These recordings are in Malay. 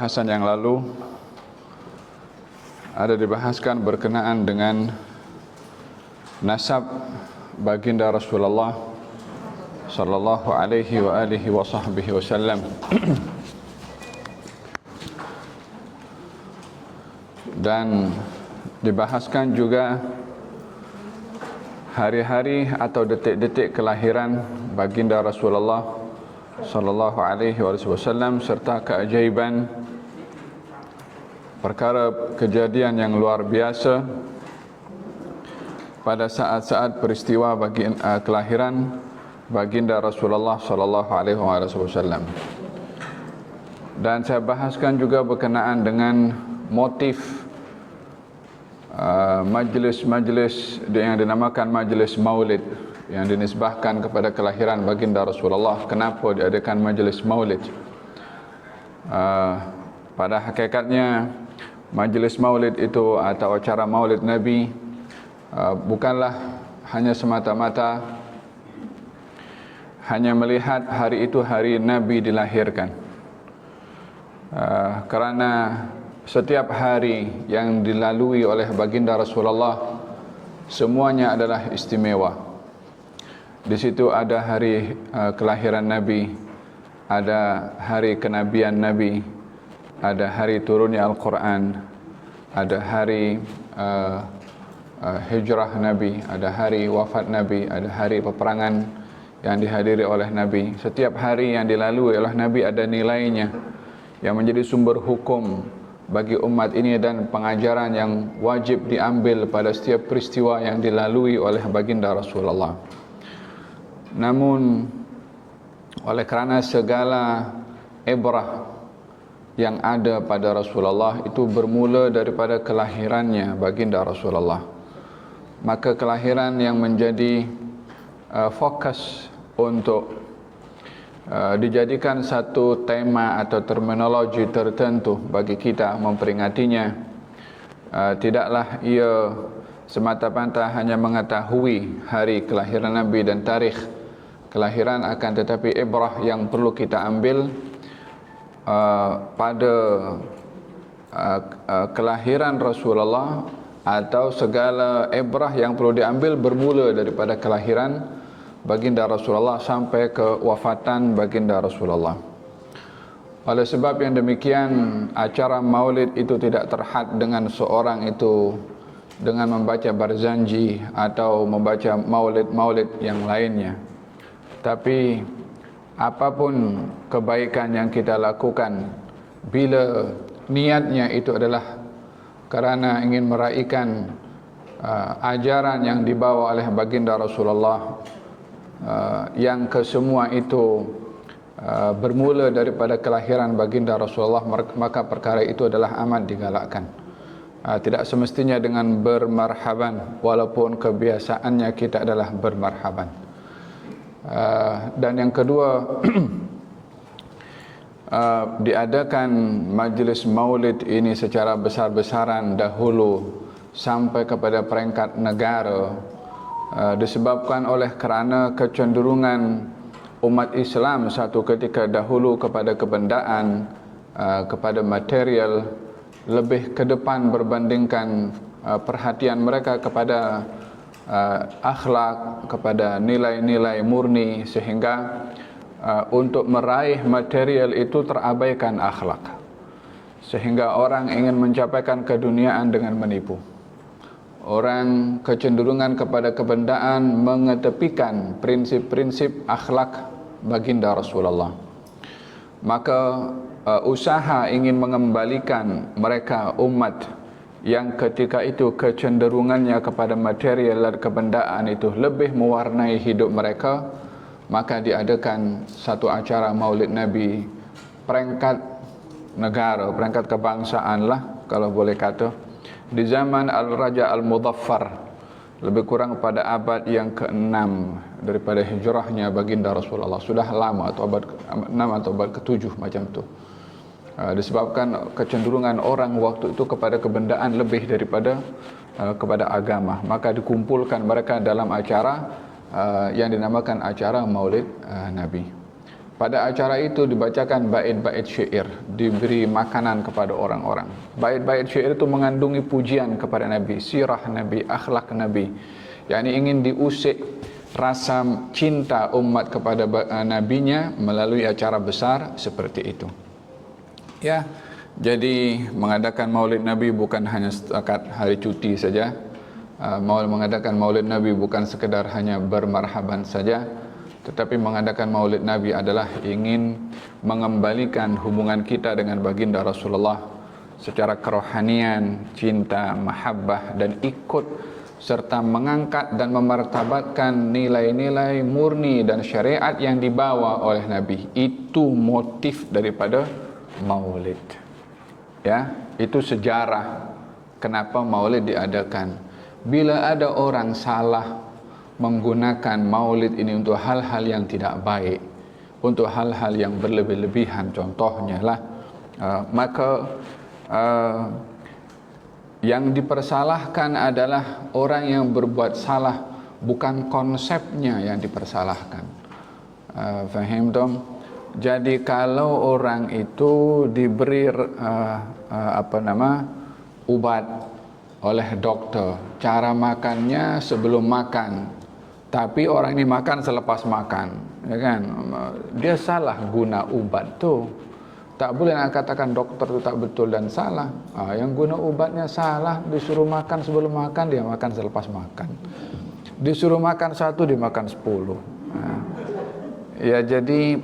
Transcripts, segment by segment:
bahasan yang lalu ada dibahaskan berkenaan dengan nasab baginda Rasulullah sallallahu alaihi wa alihi wa sahbihi wasallam. Dan dibahaskan juga hari-hari atau detik-detik kelahiran baginda Rasulullah sallallahu alaihi wasallam serta keajaiban perkara kejadian yang luar biasa pada saat-saat peristiwa kelahiran baginda Rasulullah sallallahu alaihi wasallam. Dan saya bahaskan juga berkenaan dengan motif majlis yang dinamakan majlis maulid yang dinisbahkan kepada kelahiran baginda Rasulullah. Kenapa diadakan majlis maulid? Pada hakikatnya majlis maulid itu atau acara maulid Nabi bukanlah hanya semata-mata hanya melihat hari itu hari Nabi dilahirkan, kerana setiap hari yang dilalui oleh baginda Rasulullah semuanya adalah istimewa. Di situ ada hari kelahiran Nabi, ada hari kenabian Nabi, ada hari turunnya Al-Quran, ada hari hijrah Nabi, ada hari wafat Nabi, ada hari peperangan yang dihadiri oleh Nabi. Setiap hari yang dilalui oleh Nabi ada nilainya yang menjadi sumber hukum bagi umat ini dan pengajaran yang wajib diambil pada setiap peristiwa yang dilalui oleh baginda Rasulullah. Namun oleh kerana segala ibrah yang ada pada Rasulullah itu bermula daripada kelahirannya baginda Rasulullah, maka kelahiran yang menjadi fokus untuk dijadikan satu tema atau terminologi tertentu bagi kita memperingatinya. Tidaklah ia semata-mata hanya mengetahui hari kelahiran Nabi dan tarikh kelahiran, akan tetapi ibrah yang perlu kita ambil pada kelahiran Rasulullah, atau segala ibrah yang perlu diambil bermula daripada kelahiran baginda Rasulullah sampai ke wafatan baginda Rasulullah. Oleh sebab yang demikian, acara maulid itu tidak terhad dengan seorang itu dengan membaca barzanji atau membaca maulid-maulid yang lainnya. Tapi apapun kebaikan yang kita lakukan, bila niatnya itu adalah kerana ingin meraihkan ajaran yang dibawa oleh baginda Rasulullah, yang kesemua itu bermula daripada kelahiran baginda Rasulullah, maka perkara itu adalah amat digalakkan. Tidak semestinya dengan bermarhaban, walaupun kebiasaannya kita adalah bermarhaban. Dan yang kedua, diadakan majlis maulid ini secara besar-besaran dahulu sampai kepada peringkat negara, disebabkan oleh kerana kecenderungan umat Islam satu ketika dahulu kepada kebendaan, kepada material lebih ke depan berbandingkan perhatian mereka kepada akhlak, kepada nilai-nilai murni, sehingga untuk meraih material itu terabaikan akhlak, sehingga orang ingin mencapaikan keduniaan dengan menipu. Orang kecenderungan kepada kebendaan mengetepikan prinsip-prinsip akhlak baginda Rasulullah. Maka usaha ingin mengembalikan mereka umat yang ketika itu kecenderungannya kepada material dan kebendaan itu lebih mewarnai hidup mereka, maka diadakan satu acara maulid Nabi peringkat negara, peringkat kebangsaan lah kalau boleh kata, di zaman Al-Raja Al-Muzaffar, lebih kurang pada abad yang ke-6 daripada hijrahnya baginda Rasulullah. Sudah lama, atau abad 6 atau abad ke-7 macam tu. Disebabkan kecenderungan orang waktu itu kepada kebendaan lebih daripada kepada agama, maka dikumpulkan mereka dalam acara yang dinamakan acara maulid Nabi. Pada acara itu dibacakan bait-bait syair, diberi makanan kepada orang-orang. Bait-bait syair itu mengandungi pujian kepada Nabi, sirah Nabi, akhlak Nabi. Yang ingin diusik rasa cinta umat kepada nabinya melalui acara besar seperti itu. Ya, jadi mengadakan Maulid Nabi bukan hanya setakat hari cuti saja. Mengadakan Maulid Nabi bukan sekedar hanya bermarhaban saja, tetapi mengadakan Maulid Nabi adalah ingin mengembalikan hubungan kita dengan baginda Rasulullah secara kerohanian, cinta, mahabbah, dan ikut serta mengangkat dan memartabatkan nilai-nilai murni dan syariat yang dibawa oleh Nabi. Itu motif daripada Maulid. Ya, itu sejarah kenapa Maulid diadakan. Bila ada orang salah menggunakan Maulid ini untuk hal-hal yang tidak baik, untuk hal-hal yang berlebih-lebihan, contohnya lah, maka yang dipersalahkan adalah orang yang berbuat salah, bukan konsepnya yang dipersalahkan. Faham dong? Jadi kalau orang itu diberi ubat oleh dokter, cara makannya sebelum makan, tapi orang ini makan selepas makan, ya kan? Dia salah guna ubat tu. Tak boleh nak katakan dokter itu tak betul dan salah. Yang guna ubatnya salah, disuruh makan sebelum makan, dia makan selepas makan. Disuruh makan 1, dia makan 10. Ya, jadi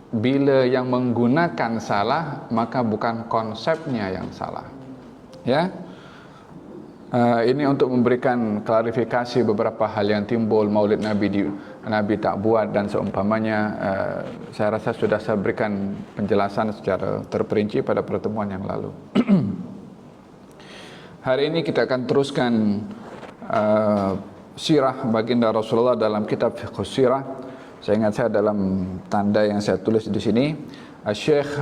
bila yang menggunakan salah, maka bukan konsepnya yang salah. Ya. Ini untuk memberikan klarifikasi beberapa hal yang timbul Maulid Nabi tak buat dan seumpamanya. Saya rasa sudah saya berikan penjelasan secara terperinci pada pertemuan yang lalu. Hari ini kita akan teruskan sirah baginda Rasulullah dalam kitab Fiqh Sirah. Saya ingat saya dalam tanda yang saya tulis di sini, Syekh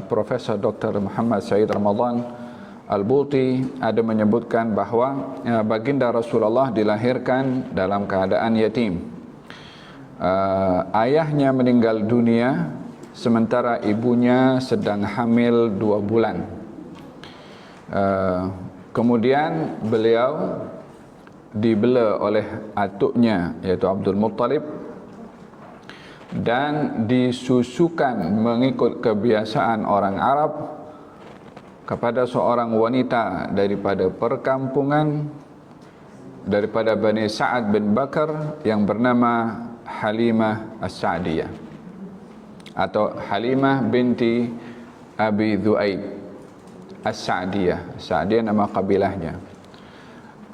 Profesor Dr. Muhammad Said Ramadan Al-Bulti ada menyebutkan bahawa baginda Rasulullah dilahirkan dalam keadaan yatim. Ayahnya meninggal dunia sementara ibunya sedang hamil 2 bulan. Kemudian beliau dibela oleh atuknya iaitu Abdul Muttalib dan disusukan mengikut kebiasaan orang Arab kepada seorang wanita daripada perkampungan daripada Bani Sa'ad bin Bakar yang bernama Halimah As-Sa'diyah atau Halimah binti Abi Dhu'aib As-Sa'diyah. Sa'diyah nama kabilahnya.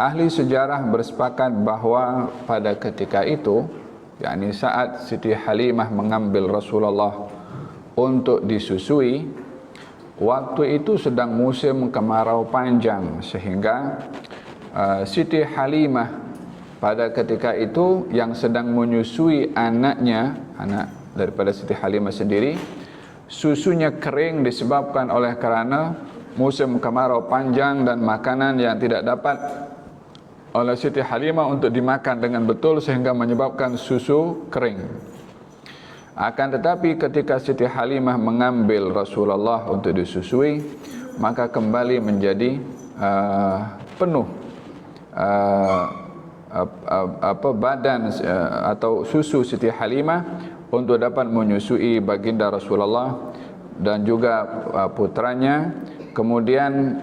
Ahli sejarah bersepakat bahawa pada ketika itu, yakni saat Siti Halimah mengambil Rasulullah untuk disusui, waktu itu sedang musim kemarau panjang, sehingga Siti Halimah pada ketika itu yang sedang menyusui anaknya, anak daripada Siti Halimah sendiri, susunya kering disebabkan oleh kerana musim kemarau panjang dan makanan yang tidak dapat oleh Siti Halimah untuk dimakan dengan betul sehingga menyebabkan susu kering. Akan tetapi ketika Siti Halimah mengambil Rasulullah untuk disusui, maka kembali menjadi penuh badan atau susu Siti Halimah untuk dapat menyusui baginda Rasulullah dan juga putranya. Kemudian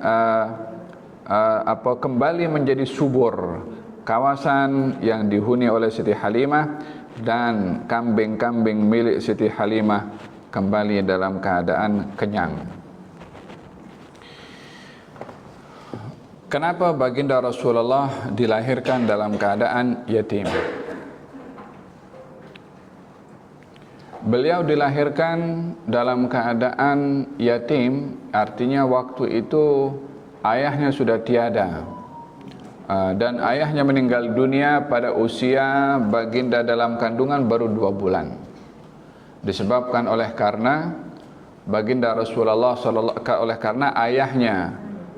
kembali menjadi subur, kawasan yang dihuni oleh Siti Halimah, dan kambing-kambing milik Siti Halimah kembali dalam keadaan kenyang. Kenapa baginda Rasulullah dilahirkan dalam keadaan yatim? Beliau dilahirkan dalam keadaan yatim, artinya waktu itu ayahnya sudah tiada. Dan ayahnya meninggal dunia pada usia baginda dalam kandungan baru 2 bulan. Disebabkan oleh karena baginda Rasulullah oleh karena ayahnya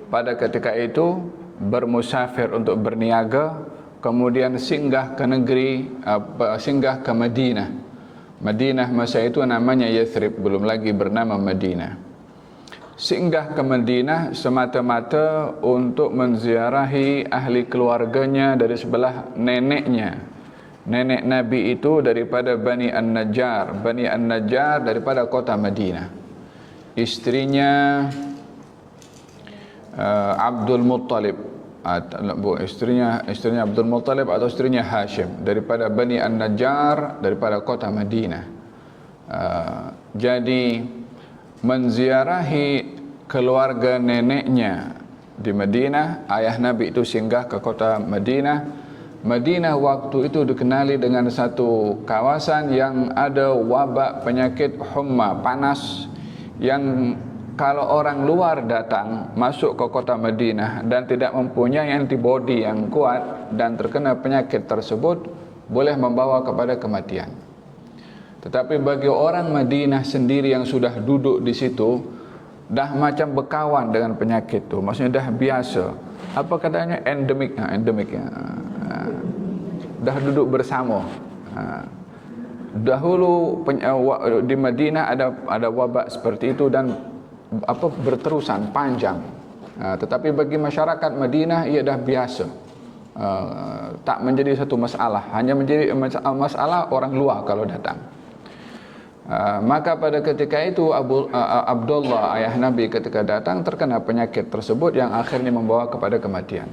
pada ketika itu bermusafir untuk berniaga, kemudian singgah ke Madinah Madinah masa itu namanya Yathrib, belum lagi bernama Madinah. Singgah ke Madinah semata-mata untuk menziarahi ahli keluarganya dari sebelah neneknya. Nenek Nabi itu daripada Bani An-Najjar. Bani An-Najjar daripada kota Madinah. Istrinya Abdul Muttalib, istrinya Abdul Muttalib atau istrinya Hashim, daripada Bani An-Najjar, daripada kota Madinah. Jadi menziarahi keluarga neneknya di Madinah. Ayah Nabi itu singgah ke kota Madinah. Madinah waktu itu dikenali dengan satu kawasan yang ada wabak penyakit humma, panas, yang kalau orang luar datang masuk ke kota Madinah dan tidak mempunyai antibodi yang kuat dan terkena penyakit tersebut, boleh membawa kepada kematian. Tetapi bagi orang Madinah sendiri yang sudah duduk di situ, dah macam berkawan dengan penyakit itu, maksudnya dah biasa. Apa katanya, endemik, dah duduk bersama. Dahulu di Madinah ada wabak seperti itu dan berterusan panjang. Tetapi bagi masyarakat Madinah ia dah biasa. Tak menjadi satu masalah, hanya menjadi masalah orang luar kalau datang. Maka pada ketika itu Abdullah ayah Nabi ketika datang terkena penyakit tersebut yang akhirnya membawa kepada kematian.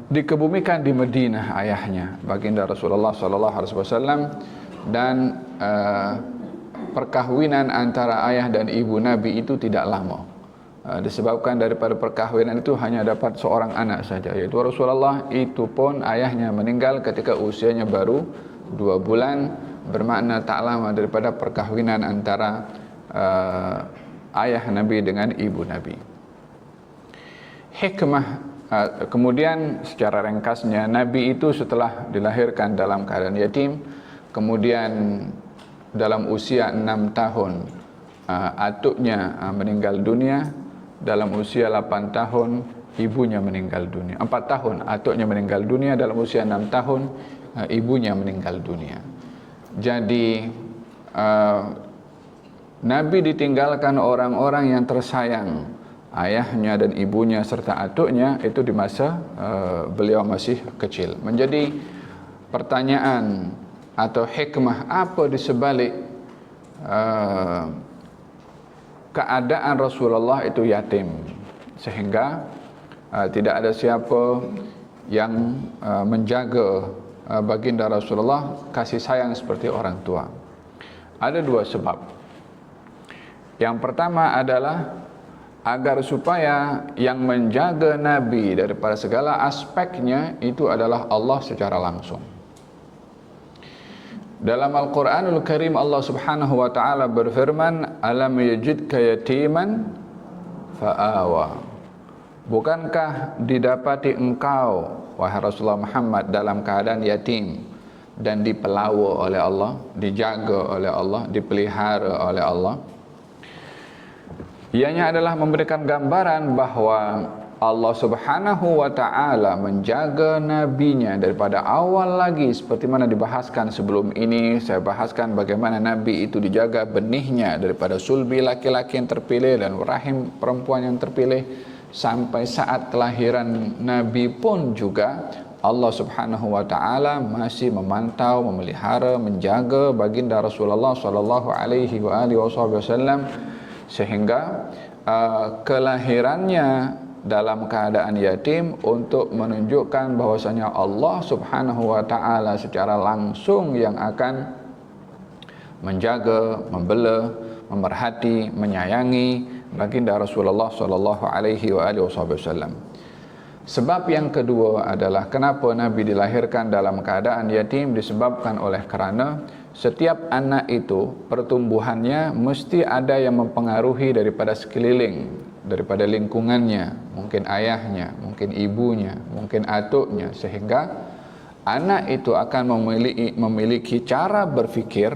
Dikebumikan di Madinah ayahnya, baginda Rasulullah SAW, dan perkahwinan antara ayah dan ibu Nabi itu tidak lama. Disebabkan daripada perkahwinan itu hanya dapat seorang anak saja, yaitu Rasulullah. Itu pun ayahnya meninggal ketika usianya baru 2 bulan, bermakna tak lama daripada perkahwinan antara ayah Nabi dengan ibu Nabi. Hikmah. Kemudian secara ringkasnya, Nabi itu setelah dilahirkan dalam keadaan yatim, kemudian dalam usia 6 tahun atuknya meninggal dunia, dalam usia 8 tahun ibunya meninggal dunia, 4 tahun atuknya meninggal dunia, dalam usia 6 tahun ibunya meninggal dunia. Jadi Nabi ditinggalkan orang-orang yang tersayang, ayahnya dan ibunya serta atuknya, itu di masa beliau masih kecil. Menjadi pertanyaan atau hikmah apa di sebalik keadaan Rasulullah itu yatim, sehingga tidak ada siapa yang menjaga baginda Rasulullah kasih sayang seperti orang tua. Ada 2 sebab. Yang pertama adalah agar supaya yang menjaga Nabi daripada segala aspeknya itu adalah Allah secara langsung. Dalam Al-Quranul Karim Allah Subhanahu wa ta'ala berfirman, alam yajidka yatiman fa'awa. Bukankah didapati engkau, wahai Rasulullah Muhammad, dalam keadaan yatim dan dipelawa oleh Allah, dijaga oleh Allah, dipelihara oleh Allah? Ianya adalah memberikan gambaran bahawa Allah Subhanahu wa ta'ala menjaga nabinya daripada awal lagi, seperti mana dibahaskan sebelum ini. Saya bahaskan bagaimana Nabi itu dijaga benihnya daripada sulbi laki-laki yang terpilih dan rahim perempuan yang terpilih, sampai saat kelahiran Nabi pun juga Allah Subhanahu wa ta'ala masih memantau, memelihara, menjaga baginda Rasulullah sallallahu alaihi wasallam, sehingga kelahirannya dalam keadaan yatim untuk menunjukkan bahwasanya Allah Subhanahu wa ta'ala secara langsung yang akan menjaga, membela, memerhati, menyayangi baginda Rasulullah sallallahu alaihi wasallam. Sebab yang kedua adalah kenapa Nabi dilahirkan dalam keadaan yatim, disebabkan oleh kerana setiap anak itu pertumbuhannya mesti ada yang mempengaruhi daripada sekeliling, daripada lingkungannya, mungkin ayahnya, mungkin ibunya, mungkin atuknya, sehingga anak itu akan memiliki cara berfikir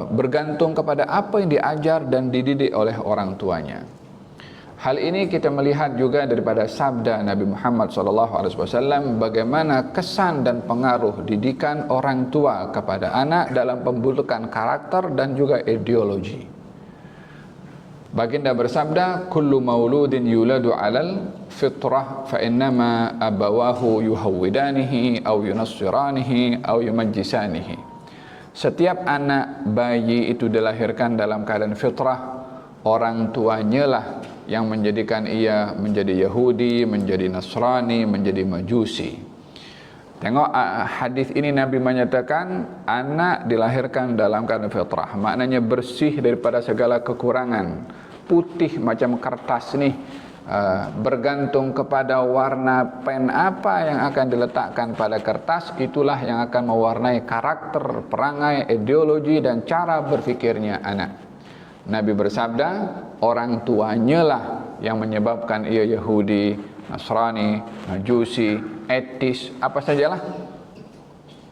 bergantung kepada apa yang diajar dan dididik oleh orang tuanya. Hal ini kita melihat juga daripada sabda Nabi Muhammad SAW bagaimana kesan dan pengaruh didikan orang tua kepada anak dalam pembentukan karakter dan juga ideologi. Baginda bersabda, kullu mauludin yuladu 'alal fitrah fa innama abawahu yuhawwidanihi aw yunassiranihi aw yumajjisanihi. Setiap anak bayi itu dilahirkan dalam keadaan fitrah, orang tuanya lah yang menjadikan ia menjadi Yahudi, menjadi Nasrani, menjadi Majusi. Tengok hadis ini Nabi menyatakan anak dilahirkan dalam keadaan fitrah, maknanya bersih daripada segala kekurangan, putih macam kertas ni, bergantung kepada warna pen apa yang akan diletakkan pada kertas, itulah yang akan mewarnai karakter, perangai, ideologi dan cara berfikirnya anak. Nabi bersabda, orang tuanya lah yang menyebabkan ia Yahudi, Nasrani, Majusi, etis, apa sajalah.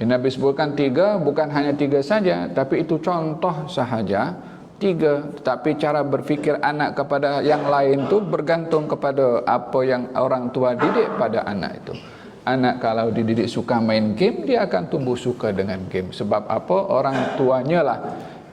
Nabi sebutkan 3, bukan hanya 3 saja, tapi itu contoh sahaja 3. Tetapi cara berfikir anak kepada yang lain itu bergantung kepada apa yang orang tua didik pada anak itu. Anak kalau dididik suka main game, dia akan tumbuh suka dengan game. Sebab apa? Orang tuanya lah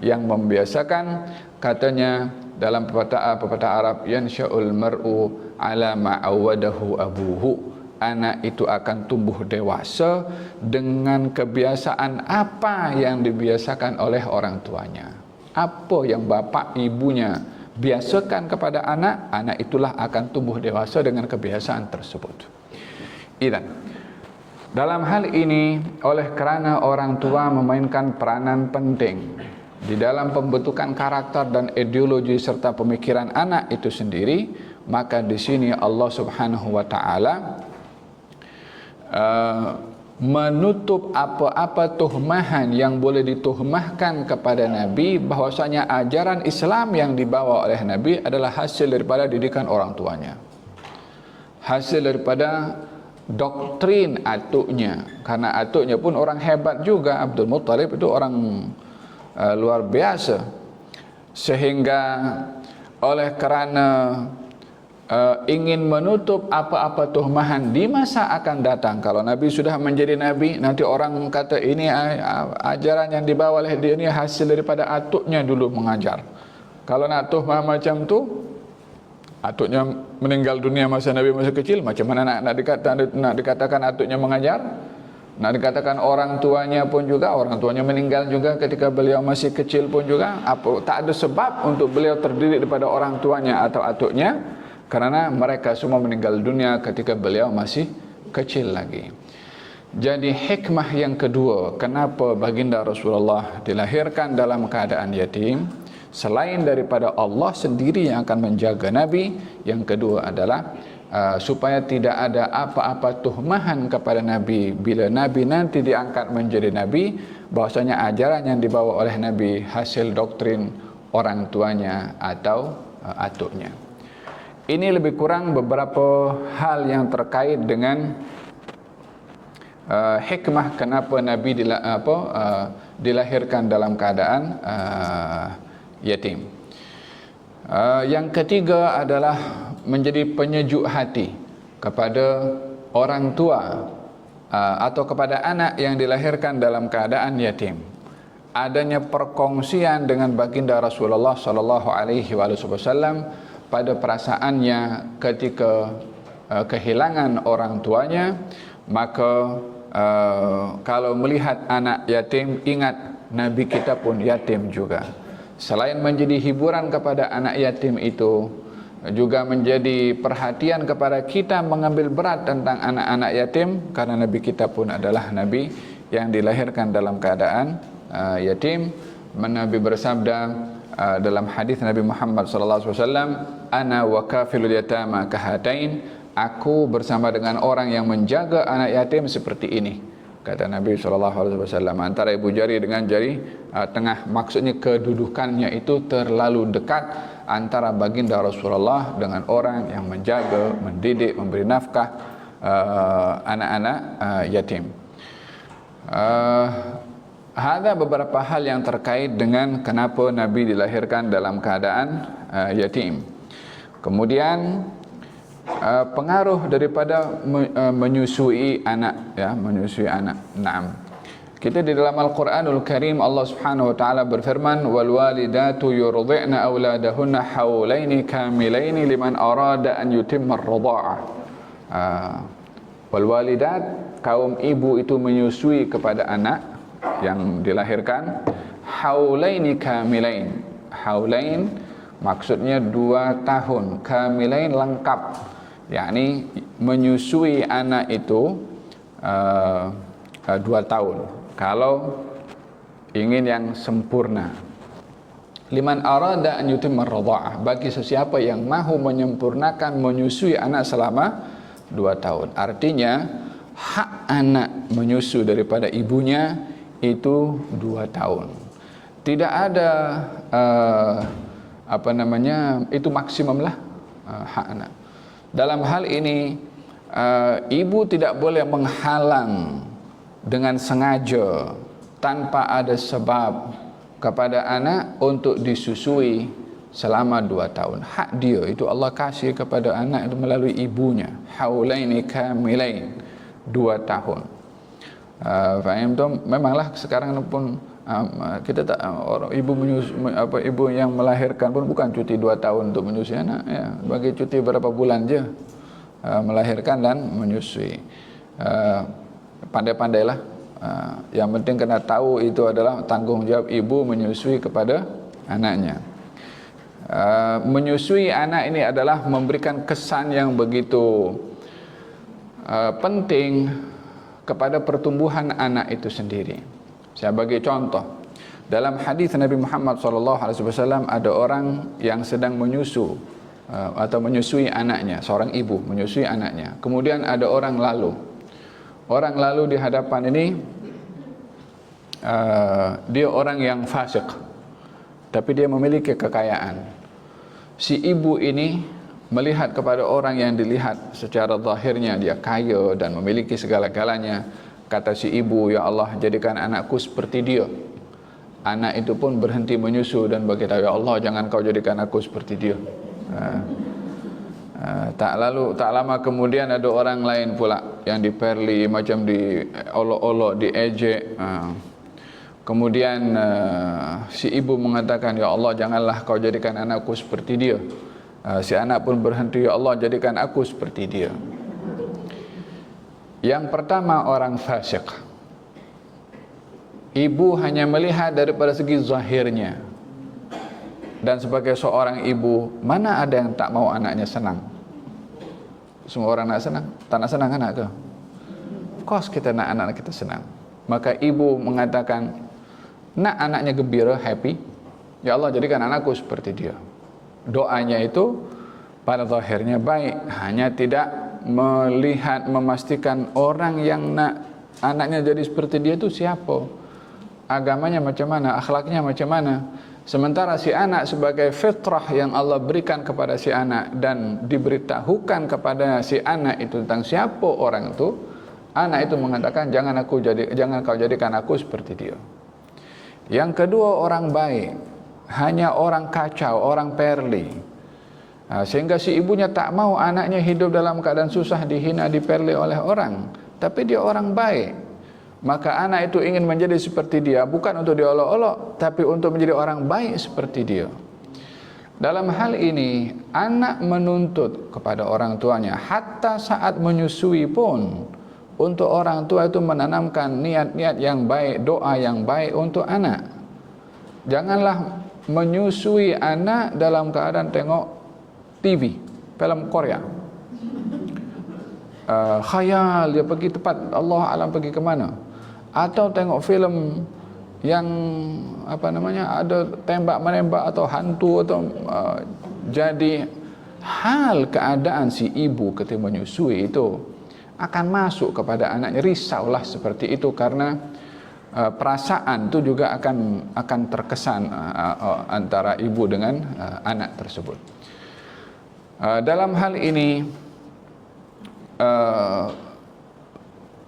yang membiasakan. Katanya dalam pepatah Arab, yansha'ul mar'u ala ma'awadahu abuhu. Anak itu akan tumbuh dewasa dengan kebiasaan apa yang dibiasakan oleh orang tuanya. Apa yang bapa ibunya biasakan kepada anak, anak itulah akan tumbuh dewasa dengan kebiasaan tersebut. Idan, dalam hal ini, oleh kerana orang tua memainkan peranan penting di dalam pembentukan karakter dan ideologi serta pemikiran anak itu sendiri, maka di sini Allah Subhanahu wa taala menutup apa-apa tuhmahan yang boleh dituhmahkan kepada Nabi, bahwasanya ajaran Islam yang dibawa oleh Nabi adalah hasil daripada didikan orang tuanya, hasil daripada doktrin atuknya. Karena atuknya pun orang hebat juga, Abdul Muttalib itu orang luar biasa, sehingga oleh kerana ingin menutup apa-apa tuhmahan di masa akan datang, kalau Nabi sudah menjadi Nabi, nanti orang kata ini ajaran yang dibawa oleh dia ini hasil daripada atuknya dulu mengajar. Kalau nak tuhmah macam tu, atuknya meninggal dunia masa Nabi masih kecil, macam mana nak dikatakan atuknya mengajar? Nak dikatakan orang tuanya pun juga, orang tuanya meninggal juga ketika beliau masih kecil pun juga. Tak ada sebab untuk beliau terdidik daripada orang tuanya atau atuknya, kerana mereka semua meninggal dunia ketika beliau masih kecil lagi. Jadi hikmah yang kedua, kenapa baginda Rasulullah dilahirkan dalam keadaan yatim, selain daripada Allah sendiri yang akan menjaga Nabi, yang kedua adalah supaya tidak ada apa-apa tuhmahan kepada Nabi bila Nabi nanti diangkat menjadi Nabi, bahwasanya ajaran yang dibawa oleh Nabi hasil doktrin orang tuanya atau atuknya. Ini lebih kurang beberapa hal yang terkait dengan hikmah kenapa Nabi dilahirkan dalam keadaan yatim. Yang ketiga adalah menjadi penyejuk hati kepada orang tua atau kepada anak yang dilahirkan dalam keadaan yatim. Adanya perkongsian dengan baginda Rasulullah sallallahu alaihi wasallam pada perasaannya ketika kehilangan orang tuanya, maka kalau melihat anak yatim, ingat Nabi kita pun yatim juga. Selain menjadi hiburan kepada anak yatim itu, juga menjadi perhatian kepada kita mengambil berat tentang anak-anak yatim, karena Nabi kita pun adalah Nabi yang dilahirkan dalam keadaan yatim. Nabi bersabda dalam hadis Nabi Muhammad sallallahu alaihi wasallam, ana wa kafilul yatama kahatain, aku bersama dengan orang yang menjaga anak yatim seperti ini, kata Nabi sallallahu alaihi wasallam. Antara ibu jari dengan jari tengah, maksudnya kedudukannya itu terlalu dekat antara baginda Rasulullah dengan orang yang menjaga, mendidik, memberi nafkah anak-anak yatim. Ada beberapa hal yang terkait dengan kenapa Nabi dilahirkan dalam keadaan yatim. Kemudian pengaruh daripada menyusui anak, ya, menyusui anak. Naam. Kita di dalam Al-Qur'anul Karim Allah Subhanahu wa taala berfirman, "Wal walidatu yurdi'na auladahunna haulaini kamilaini liman arada an yutimma ar-ridha'ah." Wal walidat, kaum ibu itu menyusui kepada anak yang dilahirkan haulaini kamilain. Haulain maksudnya 2 tahun, kamilain lengkap, yakni menyusui anak itu 2 tahun kalau ingin yang sempurna. Liman arada an yutimma ar-ridha'ah, bagi sesiapa yang mahu menyempurnakan menyusui anak selama 2 tahun. Artinya hak anak menyusu daripada ibunya itu 2 tahun. Tidak ada itu maksimum lah hak anak. Dalam hal ini ibu tidak boleh menghalang dengan sengaja tanpa ada sebab kepada anak untuk disusui selama 2 tahun. Hak dia itu Allah kasih kepada anak itu melalui ibunya. Haulaini kamilain, 2 tahun. Faham tu? Memanglah sekarang pun kita tak orang ibu yang melahirkan pun bukan cuti 2 tahun untuk menyusui anak, ya, bagi cuti berapa bulan je melahirkan dan menyusui. Pandai-pandailah. Yang penting kena tahu itu adalah tanggungjawab ibu menyusui kepada anaknya. Menyusui anak ini adalah memberikan kesan yang begitu penting kepada pertumbuhan anak itu sendiri. Saya bagi contoh. Dalam hadis Nabi Muhammad SAW ada orang yang sedang menyusu atau menyusui anaknya, seorang ibu menyusui anaknya. Kemudian ada orang lalu. Orang lalu di hadapan ini dia orang yang fasik, tapi dia memiliki kekayaan. Si ibu ini melihat kepada orang yang dilihat secara zahirnya dia kaya dan memiliki segala-galanya. Kata si ibu, "Ya Allah, jadikan anakku seperti dia." Anak itu pun berhenti menyusu dan berkata, "Ya Allah, jangan kau jadikan aku seperti dia." Tak lama kemudian ada orang lain pula yang diperli, macam diolok-olok, diejek. Kemudian si ibu mengatakan, "Ya Allah, janganlah kau jadikan anakku seperti dia." Si anak pun berhenti, "Ya Allah, jadikan aku seperti dia." Yang pertama orang fasik. Ibu hanya melihat daripada segi zahirnya. Dan sebagai seorang ibu, mana ada yang tak mau anaknya senang? Semua orang nak senang. Tak nak senang anak ke? Of course kita nak anak kita senang. Maka ibu mengatakan, nak anaknya gembira, happy, "Ya Allah, jadikan anakku seperti dia." Doanya itu pada zahirnya baik, hanya tidak melihat, memastikan orang yang nak anaknya jadi seperti dia itu siapa, agamanya macam mana, akhlaknya macam mana. Sementara si anak sebagai fitrah yang Allah berikan kepada si anak dan diberitahukan kepada si anak itu tentang siapa orang itu, anak itu mengatakan, jangan kau jadikan aku seperti dia. Yang kedua orang baik, hanya orang kacau, orang perli. Sehingga si ibunya tak mau anaknya hidup dalam keadaan susah, dihina, diperli oleh orang. Tapi dia orang baik. Maka anak itu ingin menjadi seperti dia, bukan untuk diolok-olok, tapi untuk menjadi orang baik seperti dia. Dalam hal ini, anak menuntut kepada orang tuanya, hatta saat menyusui pun, untuk orang tua itu menanamkan niat-niat yang baik, doa yang baik untuk anak. Janganlah menyusui anak dalam keadaan tengok TV, film Korea. Khayal, dia pergi tempat Allah alam pergi ke mana? Atau tengok filem yang ada tembak-menembak atau hantu atau jadi hal keadaan si ibu ketika menyusui itu akan masuk kepada anaknya. Risaulah seperti itu karena perasaan itu juga akan terkesan antara ibu dengan anak tersebut. Dalam hal ini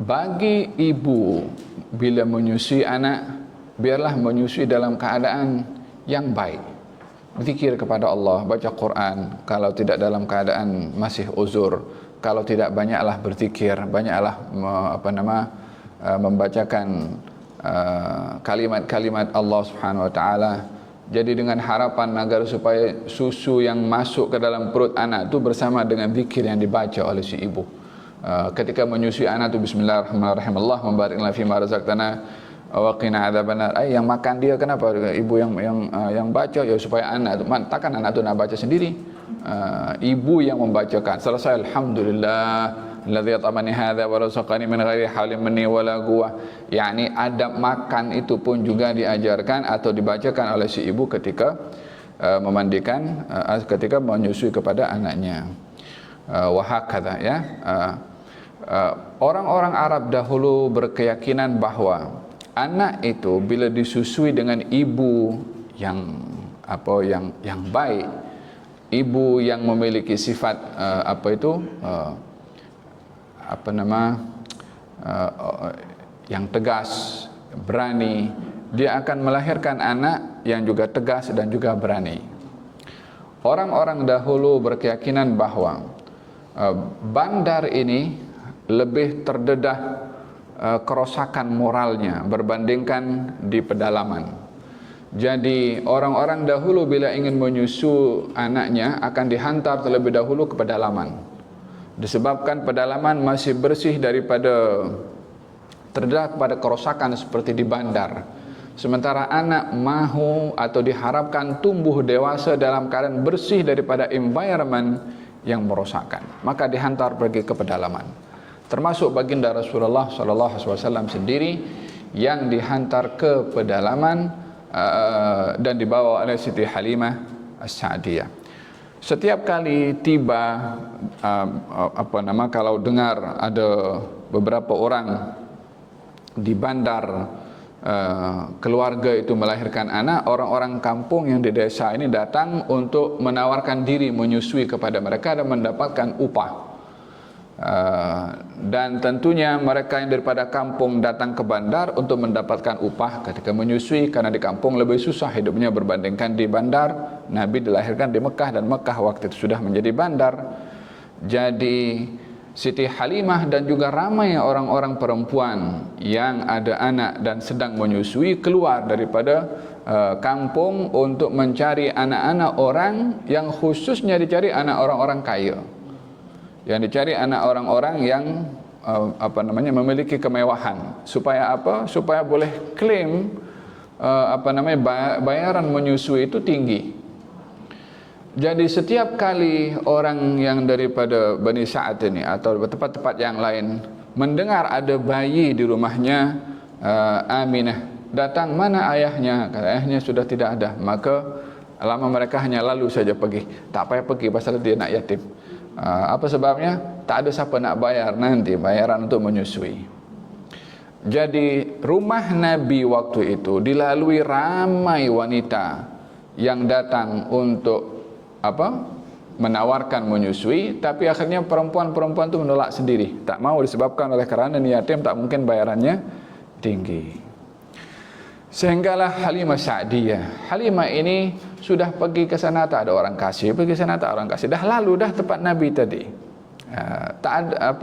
bagi ibu bila menyusui anak, biarlah menyusui dalam keadaan yang baik. zikir kepada Allah, baca Quran. Kalau tidak dalam keadaan masih uzur, kalau tidak, banyaklah berzikir, banyaklah membacakan kalimat-kalimat Allah Subhanahu wa taala. Jadi dengan harapan agar supaya susu yang masuk ke dalam perut anak itu bersama dengan zikir yang dibaca oleh si ibu. Ketika menyusui anak itu bismillahirrahmanirrahim, Allahumma barik lana fima razaqtana wa qina adzabannar. Yang makan dia kenapa? Ibu yang baca ya supaya anak itu, takkan anak itu nak baca sendiri. Ibu yang membacakan. Selesai alhamdulillah alladzi at'amani hadza wa razaqani min ghairi haulin minni wala quwwah. Yani adab makan itu pun juga diajarkan atau dibacakan oleh si ibu ketika memandikan, ketika menyusui kepada anaknya. Wa hakadha, ya. Orang-orang Arab dahulu berkeyakinan bahwa anak itu bila disusui dengan ibu yang baik, ibu yang memiliki sifat yang tegas, berani, dia akan melahirkan anak yang juga tegas dan juga berani. Orang-orang dahulu berkeyakinan bahwa bandar ini lebih terdedah kerosakan moralnya berbandingkan di pedalaman. Jadi orang-orang dahulu bila ingin menyusu anaknya akan dihantar terlebih dahulu ke pedalaman. Disebabkan pedalaman masih bersih daripada terdedah pada kerosakan seperti di bandar. Sementara anak mahu atau diharapkan tumbuh dewasa dalam keadaan bersih daripada environment yang merosakkan. Maka dihantar pergi ke pedalaman. Termasuk baginda Rasulullah SAW sendiri yang dihantar ke pedalaman dan dibawa oleh Siti Halimah As-Sa'diyah. Setiap kali tiba kalau dengar ada beberapa orang di bandar keluarga itu melahirkan anak, orang-orang kampung yang di desa ini datang untuk menawarkan diri menyusui kepada mereka dan mendapatkan upah. Dan tentunya mereka yang daripada kampung datang ke bandar untuk mendapatkan upah ketika menyusui, karena di kampung lebih susah hidupnya berbandingkan di bandar. Nabi dilahirkan di Mekah dan Mekah waktu itu sudah menjadi bandar. Jadi Siti Halimah dan juga ramai orang-orang perempuan yang ada anak dan sedang menyusui keluar daripada kampung untuk mencari anak-anak orang yang khususnya dicari anak orang-orang kaya. Yang dicari anak orang-orang yang memiliki kemewahan. Supaya apa? Supaya boleh klaim bayaran menyusui itu tinggi. Jadi setiap kali orang yang daripada Bani Sa'ad ini atau tempat-tempat yang lain mendengar ada bayi di rumahnya Aminah, datang, mana ayahnya? Kata ayahnya sudah tidak ada. Maka lama mereka hanya lalu saja pergi. Tak payah pergi pasal dia nak yatim. Apa sebabnya? Tak ada siapa nak bayar nanti bayaran untuk menyusui. Jadi rumah Nabi waktu itu dilalui ramai wanita yang datang untuk menawarkan menyusui, tapi akhirnya perempuan-perempuan itu menolak sendiri. Tak mau disebabkan oleh kerana ni yatim, tak mungkin bayarannya tinggi. Sehinggalah Halimah Sa'diyah. Halimah ini sudah pergi ke sana, tak ada orang kasih, pergi ke sana tak ada orang kasih. Dah lalu dah tempat Nabi tadi. Tak ada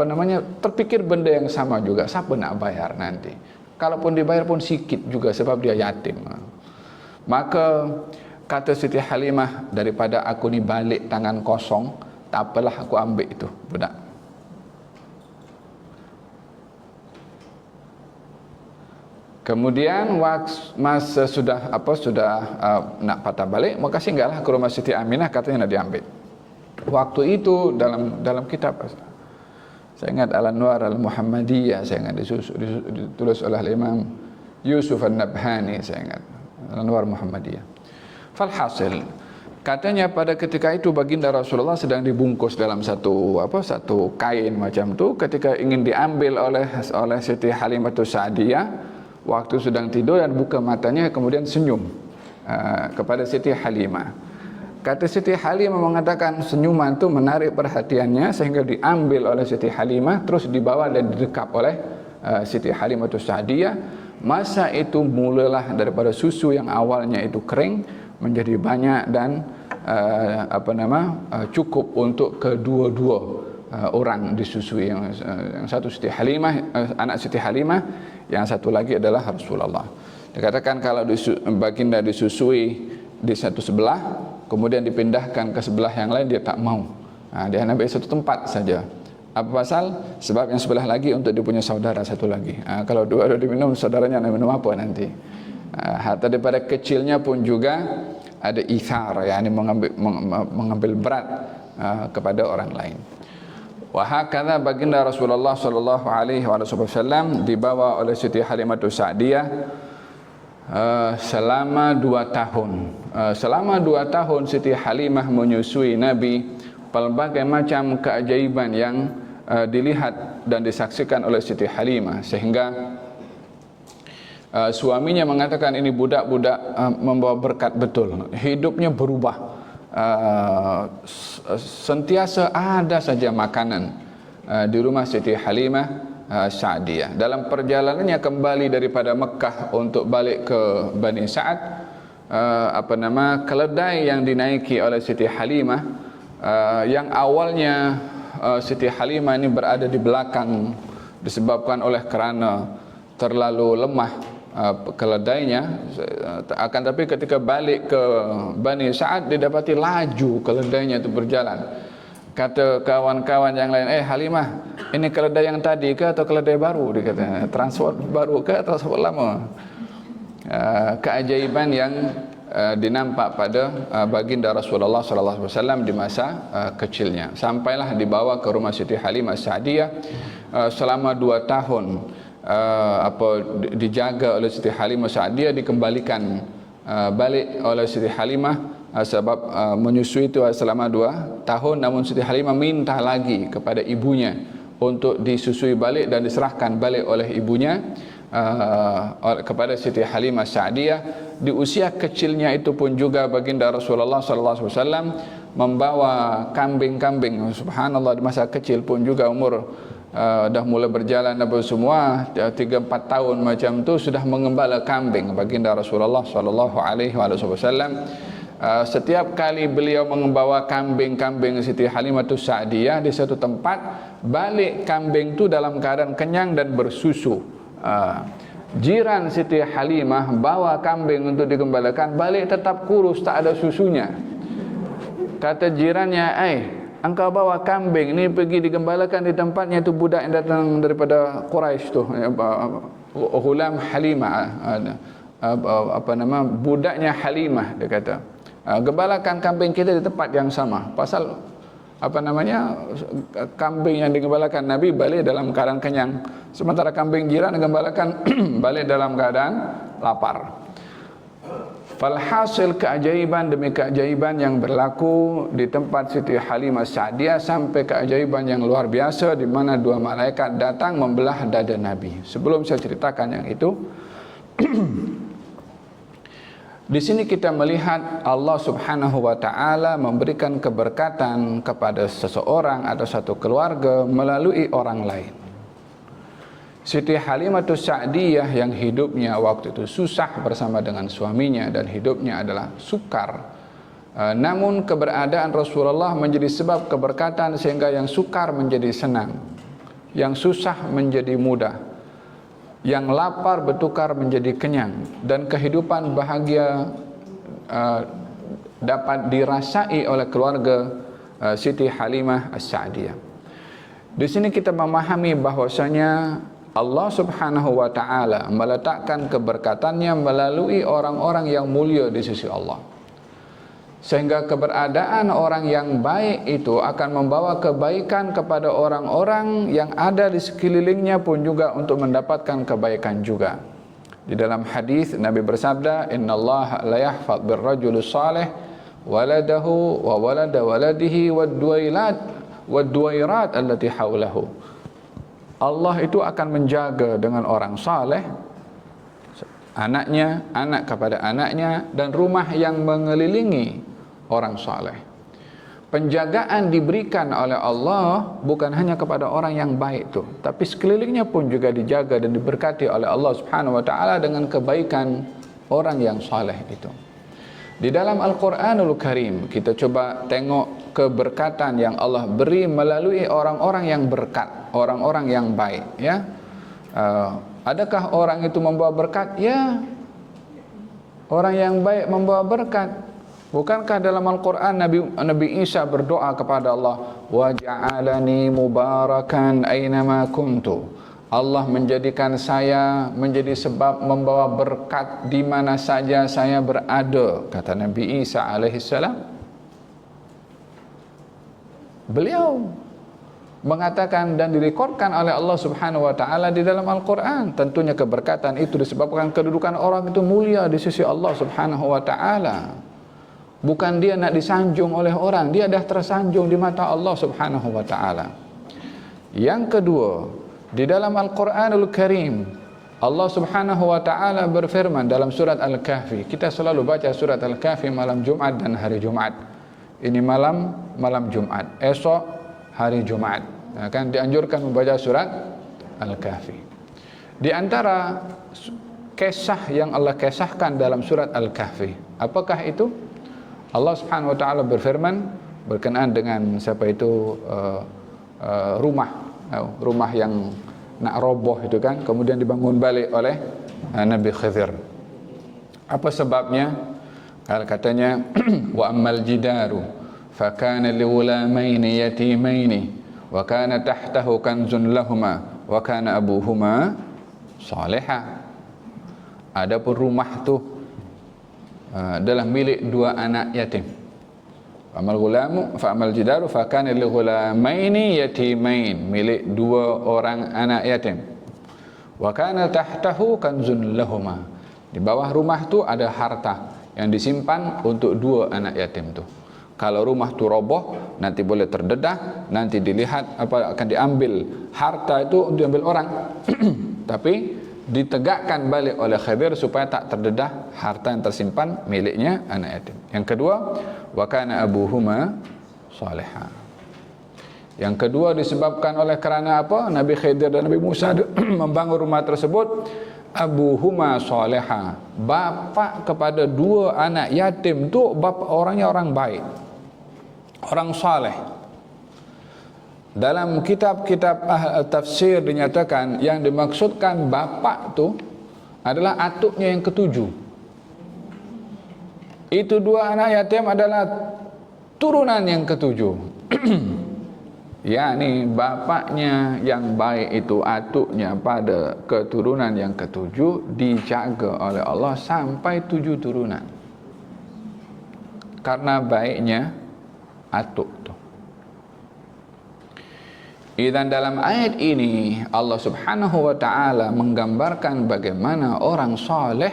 terpikir benda yang sama juga. Siapa nak bayar nanti? Kalaupun dibayar pun sikit juga sebab dia yatim. Maka kata Siti Halimah, daripada aku ni balik tangan kosong, tak apalah aku ambil itu budak. Kemudian masa sudah nak patah balik, maka singgahlah ke rumah Siti Aminah, katanya nak diambil. Waktu itu dalam kitab saya ingat Al-Anwar Al-Muhammadiyah, saya ingat ditulis oleh Imam Yusuf An-Nabhani, saya ingat Al-Anwar Muhammadiyah. Falhasil, katanya pada ketika itu baginda Rasulullah sedang dibungkus dalam satu kain macam tu, ketika ingin diambil oleh Siti Halimah Sa'diyah. Waktu sedang tidur dan buka matanya, kemudian senyum kepada Siti Halimah. Kata Siti Halimah mengatakan senyuman itu menarik perhatiannya sehingga diambil oleh Siti Halimah, terus dibawa dan didekap oleh Siti Halimah Sa'diyah. Masa itu mulalah daripada susu yang awalnya itu kering menjadi banyak dan cukup untuk kedua-dua orang disusui. Yang satu Siti Halimah, anak Siti Halimah, yang satu lagi adalah Rasulullah. Dikatakan kalau baginda disusui di satu sebelah, kemudian dipindahkan ke sebelah yang lain, dia tak mau. Dia hanya ambil satu tempat saja. Apa pasal? Sebab yang sebelah lagi untuk dia punya saudara satu lagi. Kalau dua diminum, saudaranya nak minum apa nanti? Hatta daripada kecilnya pun juga ada ithar, yakni mengambil berat kepada orang lain. Wa hakadha baginda Rasulullah sallallahu alaihi wasallam dibawa oleh Siti Halimatus Sa'diyah selama 2 tahun. Selama 2 tahun Siti Halimah menyusui Nabi, pelbagai macam keajaiban yang dilihat dan disaksikan oleh Siti Halimah, sehingga suaminya mengatakan ini budak-budak membawa berkat betul. Hidupnya berubah. Sentiasa ada saja makanan di rumah Siti Halimah Sa'diyah. Dalam perjalanannya kembali daripada Mekah untuk balik ke Bani Sa'ad, keledai yang dinaiki oleh Siti Halimah, yang awalnya Siti Halimah ini berada di belakang disebabkan oleh kerana terlalu lemah keledainya, akan tapi ketika balik ke Bani Sa'ad didapati laju keledainya itu berjalan. Kata kawan-kawan yang lain, Halimah, ini keledai yang tadi ke atau keledai baru? Dia kata, transport baru ke atau transport lama? Keajaiban yang dinampak pada baginda Rasulullah sallallahu alaihi wasallam di masa kecilnya. Sampailah dibawa ke rumah Siti Halimah Sa'diyah selama 2 tahun. Dijaga oleh Siti Halimah Sa'diyah, dikembalikan balik oleh Siti Halimah sebab menyusui itu selama 2 tahun. Namun Siti Halimah minta lagi kepada ibunya untuk disusui balik dan diserahkan balik oleh ibunya kepada Siti Halimah Sa'diyah. Di usia kecilnya itu pun juga baginda Rasulullah sallallahu alaihi wasallam membawa kambing-kambing. Subhanallah, di masa kecil pun juga umur dah mulai berjalan apa semua 3-4 tahun macam tu sudah mengembala kambing baginda Rasulullah sallallahu alaihi wasallam. Setiap kali beliau membawa kambing-kambing Siti Halimatus Sa'diyah di satu tempat, balik kambing tu dalam keadaan kenyang dan bersusu. Jiran Siti Halimah bawa kambing untuk digembalakan, balik tetap kurus, tak ada susunya. Kata jirannya, engkau bawa kambing ni pergi digembalakan di tempatnya itu budak yang datang daripada Quraisy tu, Ghulam Halimah, budaknya Halimah, dia kata. Gembalakan kambing kita di tempat yang sama. Pasal kambing yang digembalakan Nabi balik dalam keadaan kenyang, sementara kambing jiran digembalakan balik dalam keadaan lapar. Falhasil, keajaiban demi keajaiban yang berlaku di tempat Siti Halimah Sa'diyah, sampai keajaiban yang luar biasa di mana 2 malaikat datang membelah dada Nabi. Sebelum saya ceritakan yang itu, di sini kita melihat Allah Subhanahu wa taala memberikan keberkatan kepada seseorang atau satu keluarga melalui orang lain. Siti Halimatus Sa'diyah yang hidupnya waktu itu susah bersama dengan suaminya dan hidupnya adalah sukar. Namun keberadaan Rasulullah menjadi sebab keberkatan sehingga yang sukar menjadi senang, yang susah menjadi mudah, yang lapar bertukar menjadi kenyang, dan kehidupan bahagia dapat dirasai oleh keluarga Siti Halimah As-Sa'diyah. Di sini kita memahami bahwasanya Allah Subhanahu wa taala meletakkan keberkatannya melalui orang-orang yang mulia di sisi Allah. Sehingga keberadaan orang yang baik itu akan membawa kebaikan kepada orang-orang yang ada di sekelilingnya pun juga untuk mendapatkan kebaikan juga. Di dalam hadis Nabi bersabda, "Innallaha la yahfaz birrajuli salih waladahu wa walada waladihi wad-duwairat allati haulahu." Allah itu akan menjaga dengan orang saleh anaknya, anak kepada anaknya, dan rumah yang mengelilingi orang saleh. Penjagaan diberikan oleh Allah bukan hanya kepada orang yang baik itu, tapi sekelilingnya pun juga dijaga dan diberkati oleh Allah Subhanahu wa taala dengan kebaikan orang yang saleh itu. Di dalam Al-Quranul Karim kita coba tengok keberkatan yang Allah beri melalui orang-orang yang berkat, orang-orang yang baik, ya. Adakah orang itu membawa berkat? Ya, orang yang baik membawa berkat. Bukankah dalam Al-Quran Nabi Isa berdoa kepada Allah, waj'alani mubarakan aynama kuntu. Allah menjadikan saya menjadi sebab membawa berkat di mana saja saya berada, kata Nabi Isa alaihissalam. Beliau mengatakan dan direkodkan oleh Allah Subhanahu wa taala di dalam Al-Qur'an. Tentunya keberkatan itu disebabkan kedudukan orang itu mulia di sisi Allah Subhanahu wa taala. Bukan dia nak disanjung oleh orang, dia dah tersanjung di mata Allah Subhanahu wa taala. Yang kedua, di dalam Al-Quranul Karim Allah Subhanahu wa ta'ala berfirman dalam surat Al-Kahfi. Kita selalu baca surat Al-Kahfi malam Jumat dan hari Jumat. Ini malam Jumat, esok hari Jumat. Akan dianjurkan membaca surat Al-Kahfi. Di antara kisah yang Allah kisahkan dalam surat Al-Kahfi, apakah itu? Allah Subhanahu wa ta'ala berfirman berkenaan dengan siapa itu rumah yang nak roboh itu kan, kemudian dibangun balik oleh Nabi Khidir. Apa sebabnya? Katanya wa ammal jidaru fa kana lighulamaini yatimaini wa kana tahtahu kanzun lahumā wa kana abuhuma salihah. Adapun rumah tu adalah milik dua anak yatim. Fa'amal jidaru fakana li ghulamaini yatimain, milik dua orang anak yatim. Wa kana tahtahu kanzun lahuma, di bawah rumah tu ada harta yang disimpan untuk dua anak yatim tu. Kalau rumah tu roboh, nanti boleh terdedah, nanti dilihat apa akan diambil harta itu, diambil orang. Tapi ditegakkan balik oleh Khidir supaya tak terdedah harta yang tersimpan miliknya anak yatim. Yang kedua, wa kana abuhuma salihah. Yang kedua disebabkan oleh kerana apa? Nabi Khidir dan Nabi Musa membangun rumah tersebut. Abuhuma salihah, bapa kepada dua anak yatim tu bapa orangnya orang baik, orang saleh. Dalam kitab-kitab tafsir dinyatakan yang dimaksudkan bapa tu adalah atuknya yang ketujuh. Itu dua anak yatim adalah turunan yang ketujuh. yakni bapaknya yang baik itu atuknya pada keturunan yang ketujuh dijaga oleh Allah sampai 7 turunan. Karena baiknya atuk tu. Dan dalam ayat ini Allah Subhanahu wa taala menggambarkan bagaimana orang soleh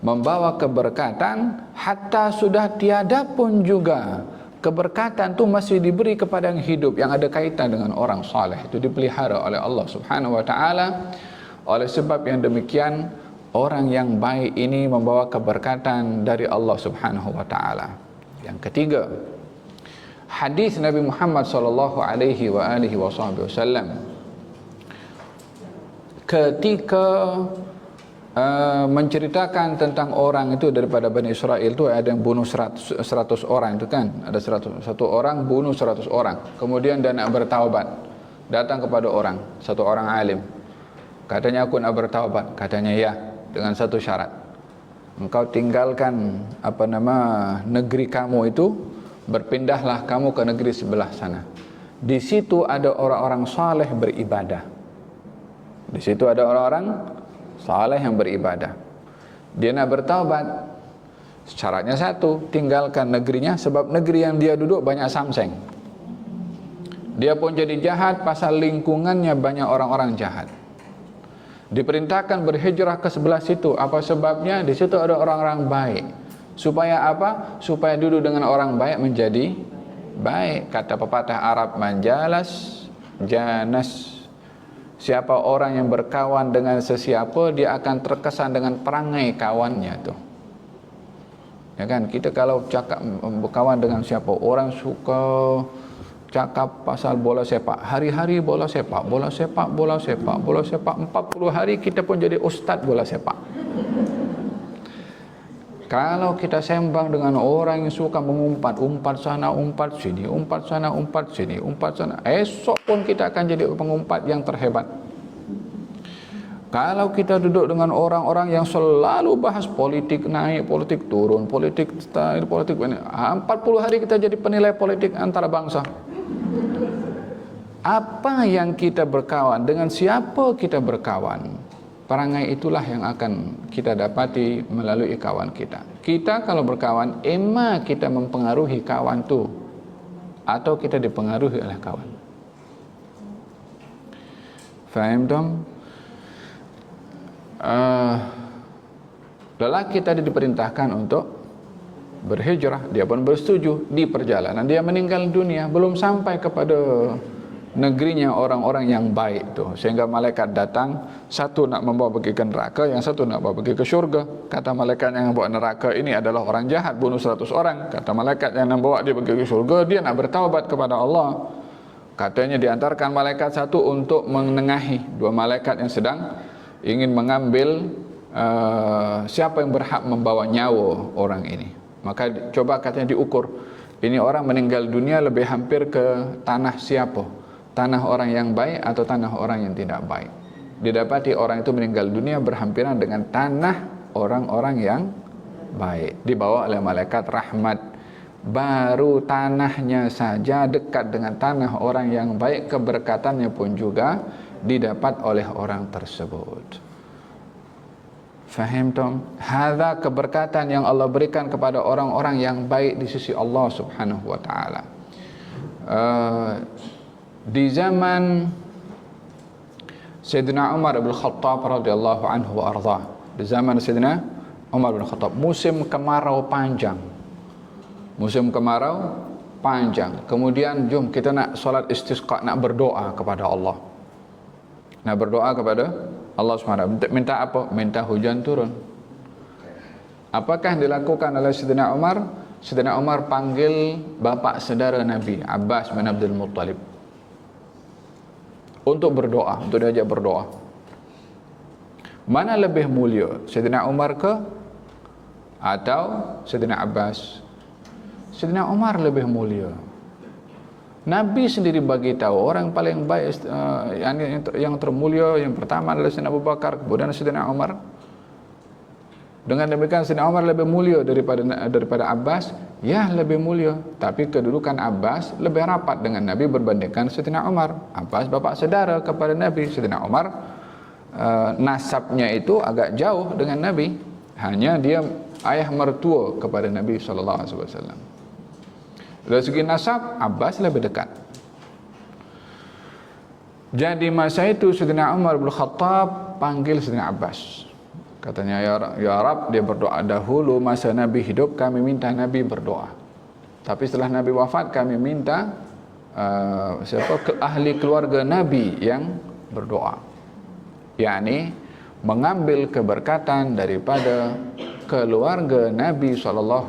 membawa keberkatan hatta sudah tiada pun juga keberkatan tu masih diberi kepada yang hidup, yang ada kaitan dengan orang soleh itu dipelihara oleh Allah Subhanahu wa taala. Oleh sebab yang demikian orang yang baik ini membawa keberkatan dari Allah Subhanahu wa taala. Yang ketiga, hadis Nabi Muhammad sallallahu alaihi wasallam ketika menceritakan tentang orang itu daripada Bani Israel itu ada yang bunuh 100 orang itu kan, ada 100 orang bunuh 100 orang, kemudian dia nak bertaubat, datang kepada satu orang alim, katanya aku nak bertaubat, katanya ya, dengan satu syarat, engkau tinggalkan negeri kamu itu, berpindahlah kamu ke negeri sebelah sana. Di situ ada orang-orang saleh beribadah. Di situ ada orang-orang saleh yang beribadah. Dia nak bertaubat, syaratnya satu, tinggalkan negerinya, sebab negeri yang dia duduk banyak samseng. Dia pun jadi jahat pasal lingkungannya banyak orang-orang jahat. Diperintahkan berhijrah ke sebelah situ. Apa sebabnya? Di situ ada orang-orang baik. Supaya apa? Supaya duduk dengan orang baik menjadi baik. Kata pepatah Arab, manjalas janas. Siapa orang yang berkawan dengan sesiapa, dia akan terkesan dengan perangai kawannya tu. Ya kan, kita kalau cakap berkawan dengan siapa, orang suka cakap pasal bola sepak. Hari-hari bola sepak, bola sepak, bola sepak, bola sepak. 40 hari kita pun jadi ustaz bola sepak. Kalau kita sembang dengan orang yang suka mengumpat, umpat sana, umpat sini, umpat sana, umpat sini, umpat sana, esok pun kita akan jadi pengumpat yang terhebat. Kalau kita duduk dengan orang-orang yang selalu bahas politik naik, politik turun, politik style, politik ini, 40 hari kita jadi penilai politik antara bangsa. Apa yang kita berkawan, dengan siapa kita berkawan, perangai itulah yang akan kita dapati melalui kawan kita. Kita kalau berkawan, emma kita mempengaruhi kawan tu, atau kita dipengaruhi oleh kawan. Faham dong? Lelaki tadi diperintahkan untuk berhijrah, dia pun bersetuju. Di perjalanan dia meninggal dunia, belum sampai kepada negerinya orang-orang yang baik tu, sehingga malaikat datang, satu nak membawa pergi ke neraka, yang satu nak bawa pergi ke syurga. Kata malaikat yang bawa neraka ini adalah orang jahat, bunuh 100 orang. Kata malaikat yang membawa dia pergi ke syurga, dia nak bertaubat kepada Allah. Katanya diantarkan malaikat satu untuk menengahi dua malaikat yang sedang ingin mengambil siapa yang berhak membawa nyawa orang ini. Maka coba katanya diukur, ini orang meninggal dunia lebih hampir ke tanah siapa? Tanah orang yang baik atau tanah orang yang tidak baik? Didapati orang itu meninggal dunia berhampiran dengan tanah orang-orang yang baik, dibawa oleh malaikat rahmat. Baru tanahnya saja dekat dengan tanah orang yang baik, keberkatannya pun juga didapat oleh orang tersebut. Faham tom? Hadza keberkatan yang Allah berikan kepada orang-orang yang baik di sisi Allah Subhanahu wa taala. Di zaman Sayyidina Umar bin Khattab radhiyallahu anhu wa ardha, di zaman Sayyidina Umar bin Khattab, musim kemarau panjang. Musim kemarau panjang. Kemudian jom kita nak solat istisqa, nak berdoa kepada Allah. Nak berdoa kepada Allah SWT. Minta apa? Minta hujan turun. Apakah dilakukan oleh Sayyidina Umar? Sayyidina Umar panggil bapa saudara Nabi, Abbas bin Abdul Muttalib, untuk berdoa, untuk diajak berdoa. Mana lebih mulia, Sayyidina Umar ke atau Sayyidina Abbas? Sayyidina Umar lebih mulia. Nabi sendiri bagi tahu orang paling baik yang termulia yang pertama adalah Sayyidina Abu Bakar, kemudian Sayyidina Umar. Dengan demikian Sayyidina Umar lebih mulia daripada Abbas, ya lebih mulia. Tapi kedudukan Abbas lebih rapat dengan Nabi berbandingkan Sayyidina Umar. Abbas bapa saudara kepada Nabi, Sayyidina Umar nasabnya itu agak jauh dengan Nabi. Hanya dia ayah mertua kepada Nabi SAW. Dari segi nasab, Abbas lebih dekat. Jadi masa itu Sayyidina Umar bin Khattab panggil Sayyidina Abbas. Katanya, ya Rab, dia berdoa dahulu masa Nabi hidup, kami minta Nabi berdoa. Tapi setelah Nabi wafat, kami minta ahli keluarga Nabi yang berdoa. yakni mengambil keberkatan daripada keluarga Nabi SAW,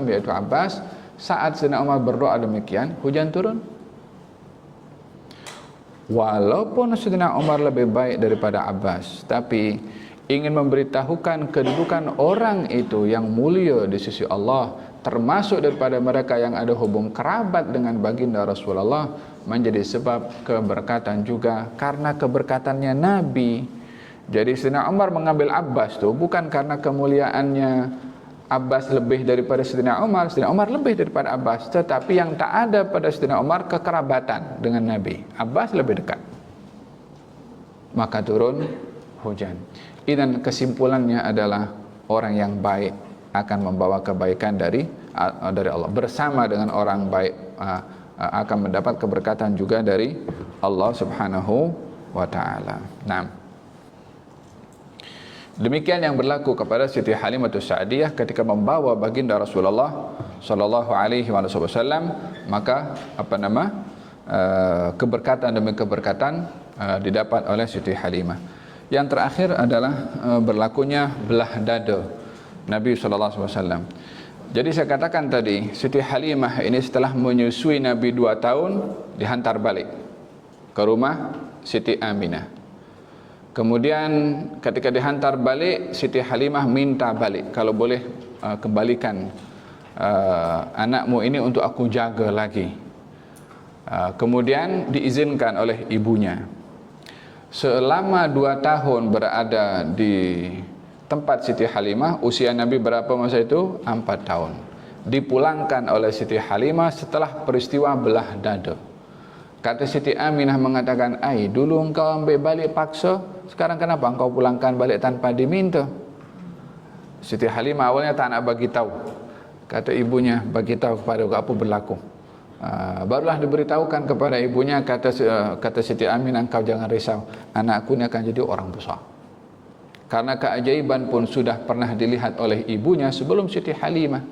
yaitu Abbas. Saat Sayyidina Umar berdoa demikian, hujan turun. Walaupun Sayyidina Umar lebih baik daripada Abbas, tapi ingin memberitahukan kedudukan orang itu yang mulia di sisi Allah, termasuk daripada mereka yang ada hubung kerabat dengan baginda Rasulullah, menjadi sebab keberkatan juga karena keberkatannya Nabi. Jadi Sayyidina Umar mengambil Abbas tu bukan karena kemuliaannya Abbas lebih daripada Sayyidina Umar lebih daripada Abbas, tetapi yang tak ada pada Sayyidina Umar kekerabatan dengan Nabi. Abbas lebih dekat, maka turun hujan. Dan kesimpulannya adalah orang yang baik akan membawa kebaikan dari Allah, bersama dengan orang baik akan mendapat keberkatan juga dari Allah Subhanahu wa taala. Nah, demikian yang berlaku kepada Siti Halimatus Sa'diyah ketika membawa baginda Rasulullah sallallahu alaihi wasallam. Maka keberkatan demi keberkatan didapat oleh Siti Halimah. Yang terakhir adalah berlakunya belah dada Nabi sallallahu alaihi wasallam. Jadi saya katakan tadi, Siti Halimah ini setelah menyusui Nabi 2 tahun dihantar balik ke rumah Siti Aminah. Kemudian ketika dihantar balik, Siti Halimah minta balik, kalau boleh kembalikan anakmu ini untuk aku jaga lagi. Kemudian diizinkan oleh ibunya. Selama 2 tahun berada di tempat Siti Halimah, usia Nabi berapa masa itu? 4 tahun. Dipulangkan oleh Siti Halimah setelah peristiwa belah dada. Kata Siti Aminah mengatakan, dulu engkau ambil balik paksa, sekarang kenapa engkau pulangkan balik tanpa diminta? Siti Halimah awalnya tak nak bagi tahu. Kata ibunya, bagi tahu kepada aku apa berlaku. Barulah diberitahukan kepada ibunya, kata Siti Aminah, engkau jangan risau, anakku ini akan jadi orang besar. Karena keajaiban pun sudah pernah dilihat oleh ibunya sebelum Siti Halimah.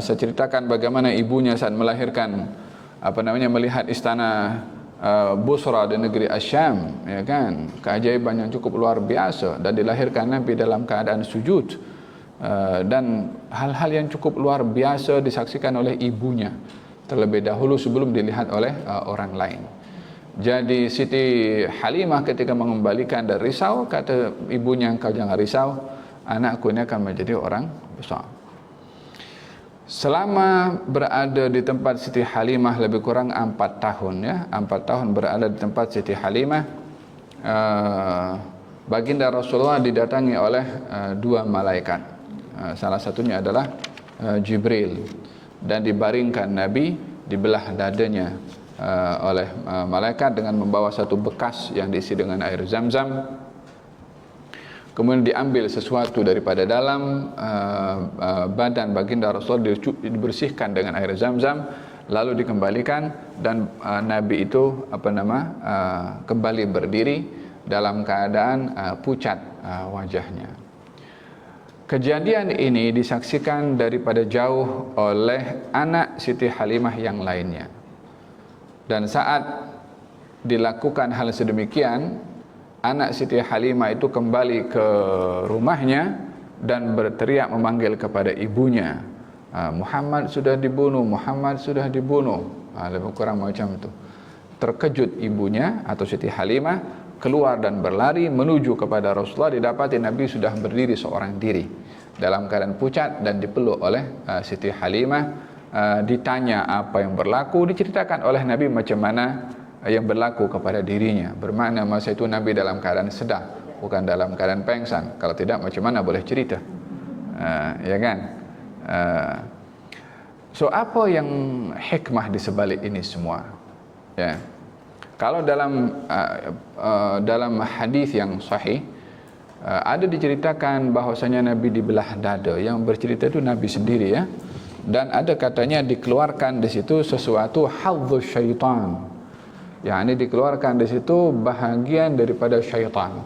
Saya ceritakan bagaimana ibunya saat melahirkan, melihat istana Busra di negeri Asyam, ya kan, keajaiban yang cukup luar biasa, dan dilahirkan Nabi dalam keadaan sujud, dan hal-hal yang cukup luar biasa disaksikan oleh ibunya terlebih dahulu sebelum dilihat oleh orang lain. Jadi Siti Halimah ketika mengembalikan dan risau, kata ibunya, engkau jangan risau, anakku ini akan menjadi orang besar. Selama berada di tempat Siti Halimah lebih kurang 4 tahun, ya, 4 tahun berada di tempat Siti Halimah, baginda Rasulullah didatangi oleh 2 malaikat. Salah satunya adalah Jibril, dan dibaringkan Nabi di belah dadanya oleh malaikat dengan membawa satu bekas yang diisi dengan air Zam-Zam. Kemudian diambil sesuatu daripada dalam badan baginda Rasulullah, dibersihkan dengan air Zam-Zam, lalu dikembalikan, dan Nabi itu kembali berdiri dalam keadaan pucat wajahnya. Kejadian ini disaksikan daripada jauh oleh anak Siti Halimah yang lainnya. Dan saat dilakukan hal sedemikian, anak Siti Halimah itu kembali ke rumahnya dan berteriak memanggil kepada ibunya, Muhammad sudah dibunuh, Muhammad sudah dibunuh. Lebih kurang macam itu. Terkejut ibunya atau Siti Halimah, keluar dan berlari menuju kepada Rasulullah. Didapati Nabi sudah berdiri seorang diri dalam keadaan pucat dan dipeluk oleh Siti Halimah. Ditanya apa yang berlaku, diceritakan oleh Nabi macam mana yang berlaku kepada dirinya. Bermakna masa itu Nabi dalam keadaan sedar, bukan dalam keadaan pengsan. Kalau tidak, macam mana boleh cerita? Ya kan? So apa yang hikmah di sebalik ini semua? Ya. Kalau dalam hadis yang sahih ada diceritakan bahwasanya Nabi dibelah dada. Yang bercerita itu Nabi sendiri, ya. Dan ada katanya dikeluarkan di situ sesuatu hadzus syaitan. Yakni dikeluarkan di situ bahagian daripada syaitan.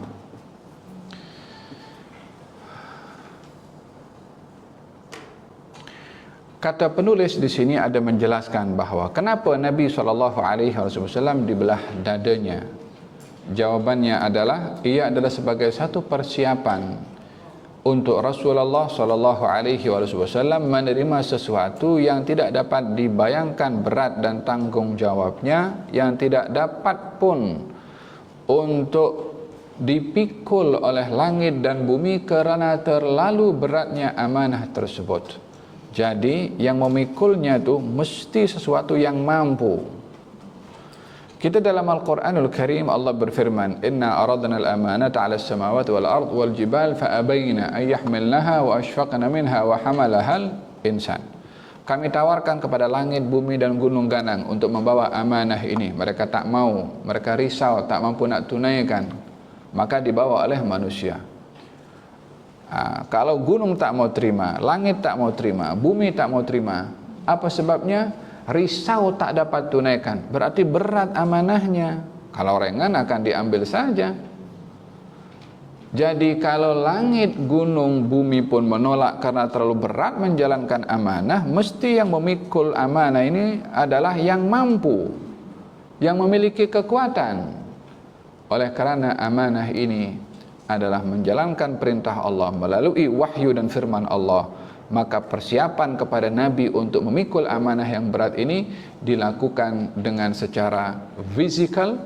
Kata penulis di sini ada menjelaskan bahawa kenapa Nabi SAW dibelah dadanya. Jawabannya adalah ia adalah sebagai satu persiapan untuk Rasulullah SAW menerima sesuatu yang tidak dapat dibayangkan berat dan tanggung jawabnya, yang tidak dapat pun untuk dipikul oleh langit dan bumi kerana terlalu beratnya amanah tersebut. Jadi yang memikulnya itu mesti sesuatu yang mampu. Kita dalam Al-Quranul Karim Allah berfirman, Inna aradna al-amanata ala as-samawati wal-ard wal-jibal fa'abayna an yahmilnaha wa ashfaqna minha wa hamalahal insan. Kami tawarkan kepada langit, bumi dan gunung ganang untuk membawa amanah ini. Mereka tak mau, mereka risau, tak mampu nak tunaikan. Maka dibawa oleh manusia. Kalau gunung tak mau terima, langit tak mau terima, bumi tak mau terima, apa sebabnya? Risau tak dapat tunaikan, berarti berat amanahnya. Kalau ringan akan diambil saja. Jadi kalau langit, gunung, bumi pun menolak karena terlalu berat menjalankan amanah, mesti yang memikul amanah ini adalah yang mampu, yang memiliki kekuatan. Oleh kerana amanah ini adalah menjalankan perintah Allah melalui wahyu dan firman Allah, maka persiapan kepada Nabi untuk memikul amanah yang berat ini dilakukan dengan secara fisikal,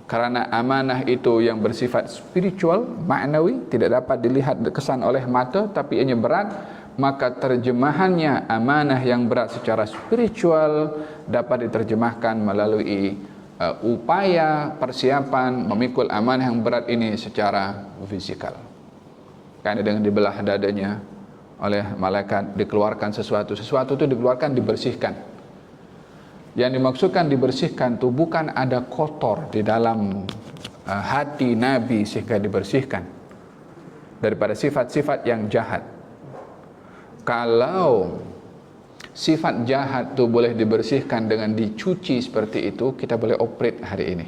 Karena amanah itu yang bersifat spiritual, maknawi, tidak dapat dilihat kesan oleh mata, tapi ianya berat, maka terjemahannya amanah yang berat secara spiritual dapat diterjemahkan melalui upaya persiapan memikul amanah yang berat ini secara fisikal. Karena dengan dibelah dadanya oleh malaikat, dikeluarkan sesuatu itu dikeluarkan, dibersihkan. Yang dimaksudkan dibersihkan itu bukan ada kotor di dalam hati Nabi sehingga dibersihkan daripada sifat-sifat yang jahat. Kalau sifat jahat itu boleh dibersihkan dengan dicuci seperti itu, kita boleh operate hari ini.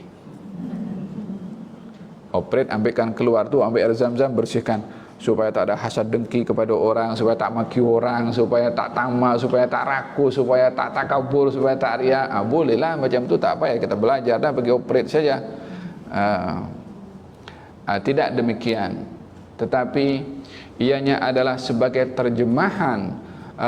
Operate, ambilkan keluar tu, ambil air zam-zam, bersihkan, supaya tak ada hasad dengki kepada orang, supaya tak maki orang, supaya tak tamak, supaya tak rakus, supaya tak takabur, supaya tak riak. Bolehlah macam tu, tak payah kita belajar dah, pergi operate saja. Tidak demikian, tetapi ianya adalah sebagai terjemahan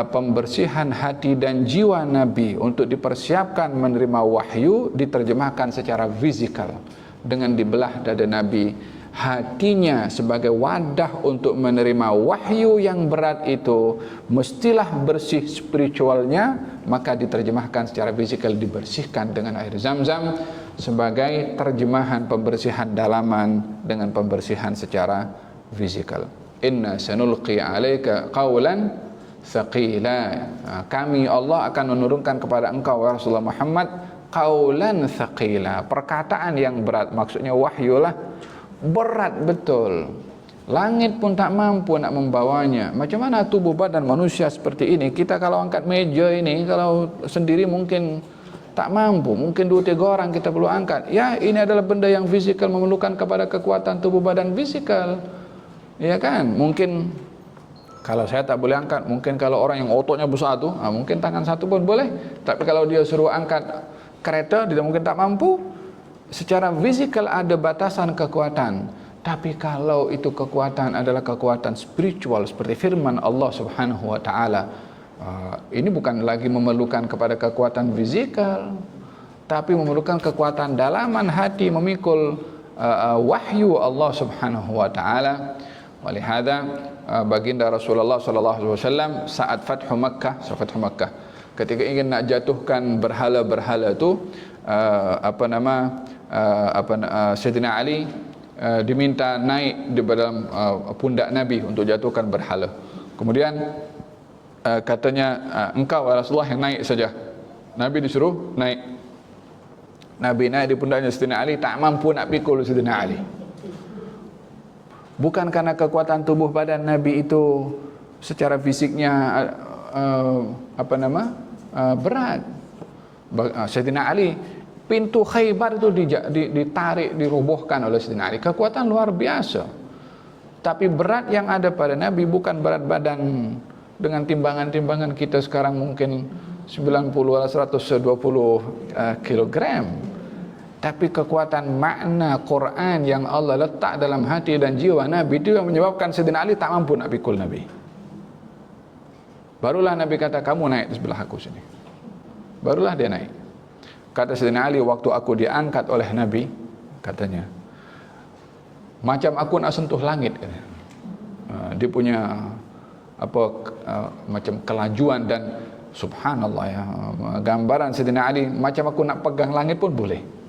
pembersihan hati dan jiwa Nabi untuk dipersiapkan menerima wahyu, diterjemahkan secara fizikal dengan dibelah dada Nabi. Hatinya sebagai wadah untuk menerima wahyu yang berat itu mestilah bersih spiritualnya, maka diterjemahkan secara fisikal, dibersihkan dengan air zam-zam sebagai terjemahan pembersihan dalaman dengan pembersihan secara fisikal. Inna sanulqi alaika qawlan thaqila. Kami Allah akan menurunkan kepada engkau Rasulullah Muhammad qawlan thaqila, perkataan yang berat. Maksudnya wahyu lah, berat betul. Langit pun tak mampu nak membawanya. Macam mana tubuh badan manusia seperti ini? Kita kalau angkat meja ini, kalau sendiri mungkin tak mampu. Mungkin 2-3 orang kita perlu angkat. Ya, ini adalah benda yang fisikal, memerlukan kepada kekuatan tubuh badan fisikal. Ya kan? Mungkin kalau saya tak boleh angkat, mungkin kalau orang yang ototnya besar tu, mungkin tangan satu pun boleh. Tapi kalau dia suruh angkat kereta, dia mungkin tak mampu. Secara fisikal ada batasan kekuatan. Tapi kalau itu kekuatan adalah kekuatan spiritual seperti firman Allah Subhanahu wa taala, ini bukan lagi memerlukan kepada kekuatan fisikal, tapi memerlukan kekuatan dalaman hati memikul wahyu Allah Subhanahu wa taala. Walihada baginda Rasulullah sallallahu alaihi wasallam saat Fathu Makkah, ketika ingin nak jatuhkan berhala-berhala itu, Sayyidina Ali diminta naik di dalam pundak Nabi untuk jatuhkan berhala. Kemudian katanya, engkau Rasulullah yang naik saja. Nabi disuruh naik. Nabi naik di pundaknya Sayyidina Ali, tak mampu nak pikul Sayyidina Ali. Bukan karena kekuatan tubuh badan Nabi itu secara fisiknya berat. Sayyidina Ali, pintu Khaybar itu ditarik, dirobohkan oleh Sayyidina Ali. Kekuatan luar biasa. Tapi berat yang ada pada Nabi bukan berat badan dengan timbangan-timbangan kita sekarang mungkin 90 atau 120 kilogram. Tapi kekuatan makna Quran yang Allah letak dalam hati dan jiwa Nabi itu yang menyebabkan Sayyidina Ali tak mampu nak pikul Nabi. Barulah Nabi kata, kamu naik di sebelah aku sini. Barulah dia naik. Kata Sayyidina Ali, waktu aku diangkat oleh Nabi, katanya, macam aku nak sentuh langit. Dia punya macam kelajuan dan subhanallah ya, gambaran Sayyidina Ali macam aku nak pegang langit pun boleh.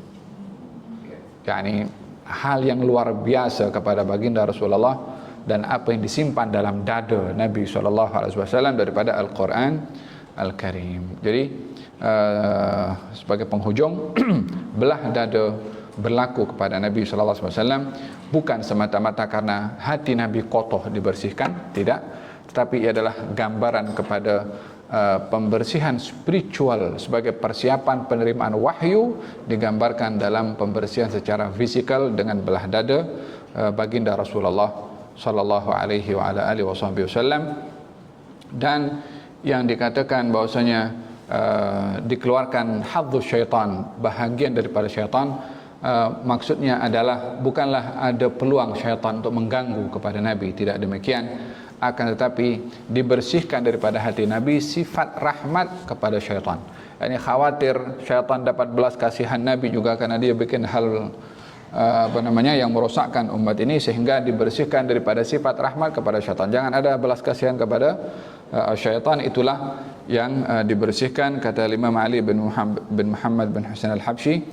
Yani hal yang luar biasa kepada baginda Rasulullah dan apa yang disimpan dalam dada Nabi SAW daripada Al-Quran Al-Karim. Jadi sebagai penghujung, belah dada berlaku kepada Nabi SAW bukan semata-mata karena hati Nabi kotor dibersihkan, tidak, tetapi ia adalah gambaran kepada pembersihan spiritual sebagai persiapan penerimaan wahyu, digambarkan dalam pembersihan secara fisikal dengan belah dada baginda Rasulullah sallallahu alaihi wa ala alihi wasallam. Dan yang dikatakan bahwasanya dikeluarkan hadzus syaitan, bahagian daripada syaitan, maksudnya adalah bukanlah ada peluang syaitan untuk mengganggu kepada Nabi, tidak demikian. Akan tetapi dibersihkan daripada hati Nabi sifat rahmat kepada syaitan. Ini khawatir syaitan dapat belas kasihan Nabi juga karena dia bikin hal yang merosakkan umat ini, sehingga dibersihkan daripada sifat rahmat kepada syaitan. Jangan ada belas kasihan kepada syaitan, itulah yang dibersihkan. Kata Imam Ali bin Muhammad bin Hasan al-Habsyi,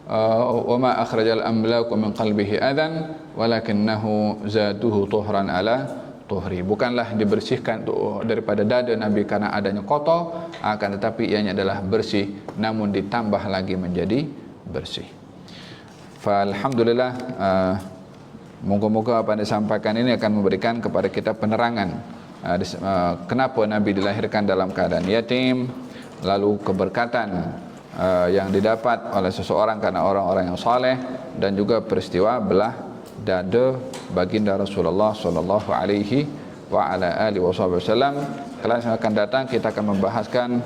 wa ma akhrajal amlaku min qalbihi adhan walakinnahu zaduhu tuhran ala tuhri. Bukanlah dibersihkan daripada dada Nabi karena adanya kotor, akan tetapi ianya adalah bersih, namun ditambah lagi menjadi bersih. Alhamdulillah, moga-moga apa yang disampaikan ini akan memberikan kepada kita penerangan kenapa Nabi dilahirkan dalam keadaan yatim, lalu keberkatan yang didapat oleh seseorang karena orang-orang yang saleh, dan juga peristiwa belah dada baginda Rasulullah sallallahu alaihi wa ala alihi wasallam. Kelas yang akan datang kita akan membahaskan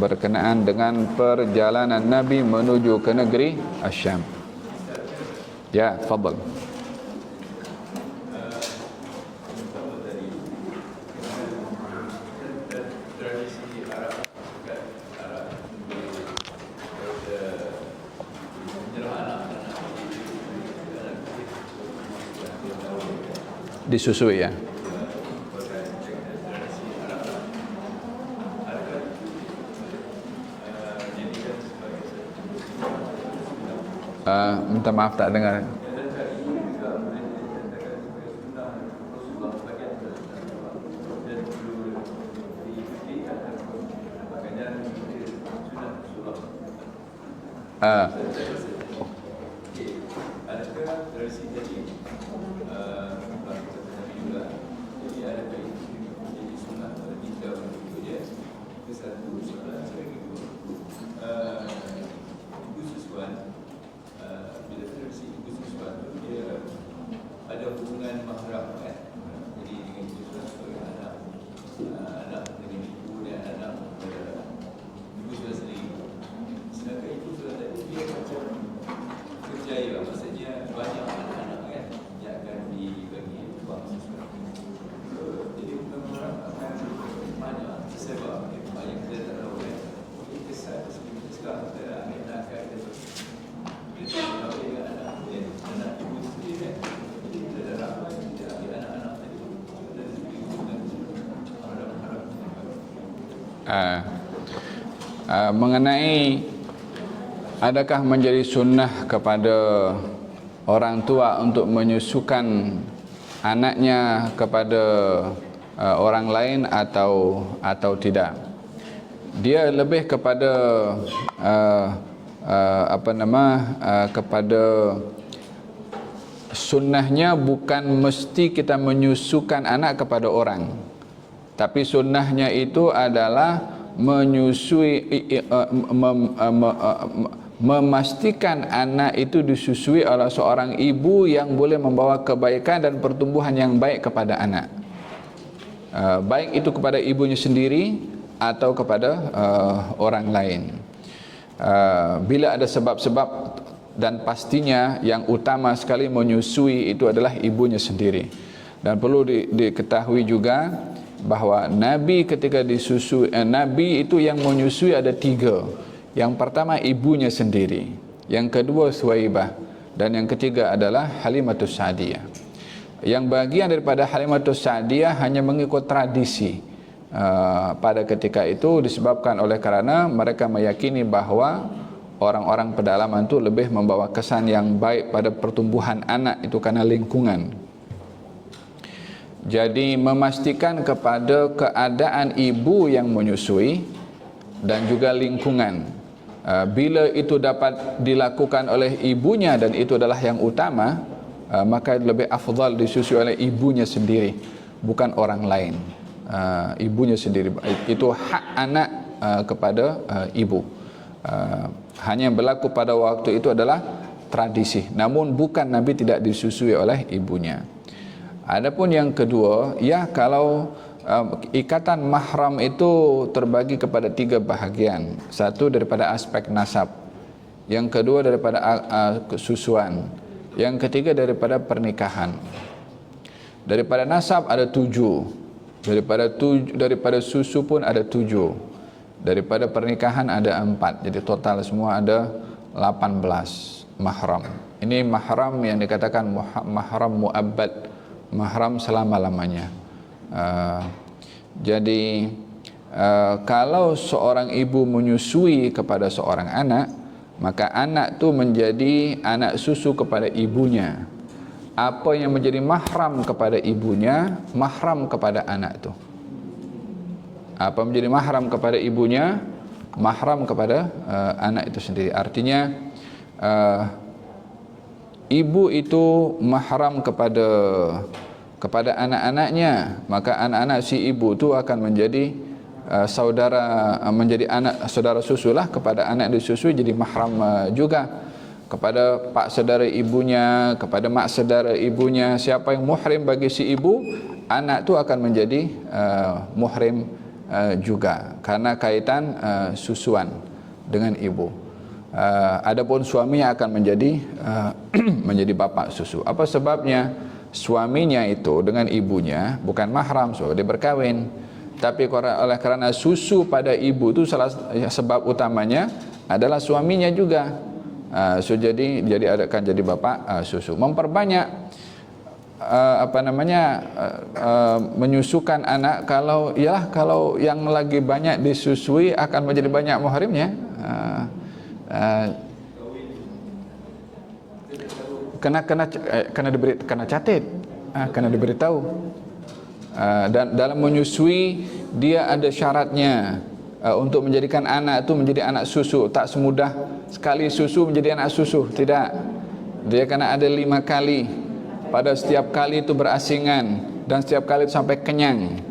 berkenaan dengan perjalanan Nabi menuju ke negeri Asyam. Ya, tafadhal. Disusui ya. Minta maaf tak dengar. Mengenai adakah menjadi sunnah kepada orang tua untuk menyusukan anaknya kepada orang lain atau tidak. Dia lebih kepada kepada sunnahnya, bukan mesti kita menyusukan anak kepada orang, tapi sunnahnya itu adalah menyusui, memastikan anak itu disusui oleh seorang ibu yang boleh membawa kebaikan dan pertumbuhan yang baik kepada anak, baik itu kepada ibunya sendiri atau kepada orang lain. Bila ada sebab-sebab, dan pastinya yang utama sekali menyusui itu adalah ibunya sendiri. Dan perlu diketahui juga bahawa Nabi ketika disusui, Nabi itu yang menyusui ada 3. Yang pertama ibunya sendiri, yang kedua Suwaibah, dan yang ketiga adalah Halimatus Sa'diyah. Yang bagian daripada Halimatus Sa'diyah hanya mengikut tradisi pada ketika itu, disebabkan oleh kerana mereka meyakini bahawa orang-orang pedalaman itu lebih membawa kesan yang baik pada pertumbuhan anak itu karena lingkungan. Jadi memastikan kepada keadaan ibu yang menyusui dan juga lingkungan. Bila itu dapat dilakukan oleh ibunya dan itu adalah yang utama, maka lebih afdal disusui oleh ibunya sendiri, bukan orang lain. Ibunya sendiri, itu hak anak kepada ibu. Hanya yang berlaku pada waktu itu adalah tradisi, namun bukan Nabi tidak disusui oleh ibunya. Adapun yang kedua, ya, kalau ikatan mahram itu terbagi kepada 3 bahagian. Satu daripada aspek nasab, yang kedua daripada kesusuan, yang ketiga daripada pernikahan. Daripada nasab ada 7, daripada susu pun ada 7, daripada pernikahan ada 4, jadi total semua ada 18 mahram. Ini mahram yang dikatakan mahram muabbad, mahram selama-lamanya. Jadi kalau seorang ibu menyusui kepada seorang anak, maka anak tu menjadi anak susu kepada ibunya. Apa yang menjadi mahram kepada ibunya, mahram kepada anak tu. Apa menjadi mahram kepada ibunya, mahram kepada anak itu sendiri. Artinya ibu itu mahram kepada anak-anaknya, maka anak-anak si ibu itu akan menjadi menjadi anak saudara susulah kepada anak disusui, jadi mahram juga kepada pak saudara ibunya, kepada mak saudara ibunya. Siapa yang muhrim bagi si ibu, anak itu akan menjadi muhrim juga karena kaitan susuan dengan ibu. Adapun suaminya akan menjadi menjadi bapa susu. Apa sebabnya? Suaminya itu dengan ibunya bukan mahram, so dia berkahwin. Tapi oleh kerana susu pada ibu itu salah sebab utamanya adalah suaminya juga. So jadi akan jadi bapa susu. Memperbanyak menyusukan anak, kalau yang lagi banyak disusui akan menjadi banyak muhrimnya. Kena diberitahu. Dan dalam menyusui dia ada syaratnya untuk menjadikan anak itu menjadi anak susu. Tak semudah sekali susu menjadi anak susu, tidak. Dia kena ada 5 kali. Pada setiap kali itu berasingan dan setiap kali itu sampai kenyang,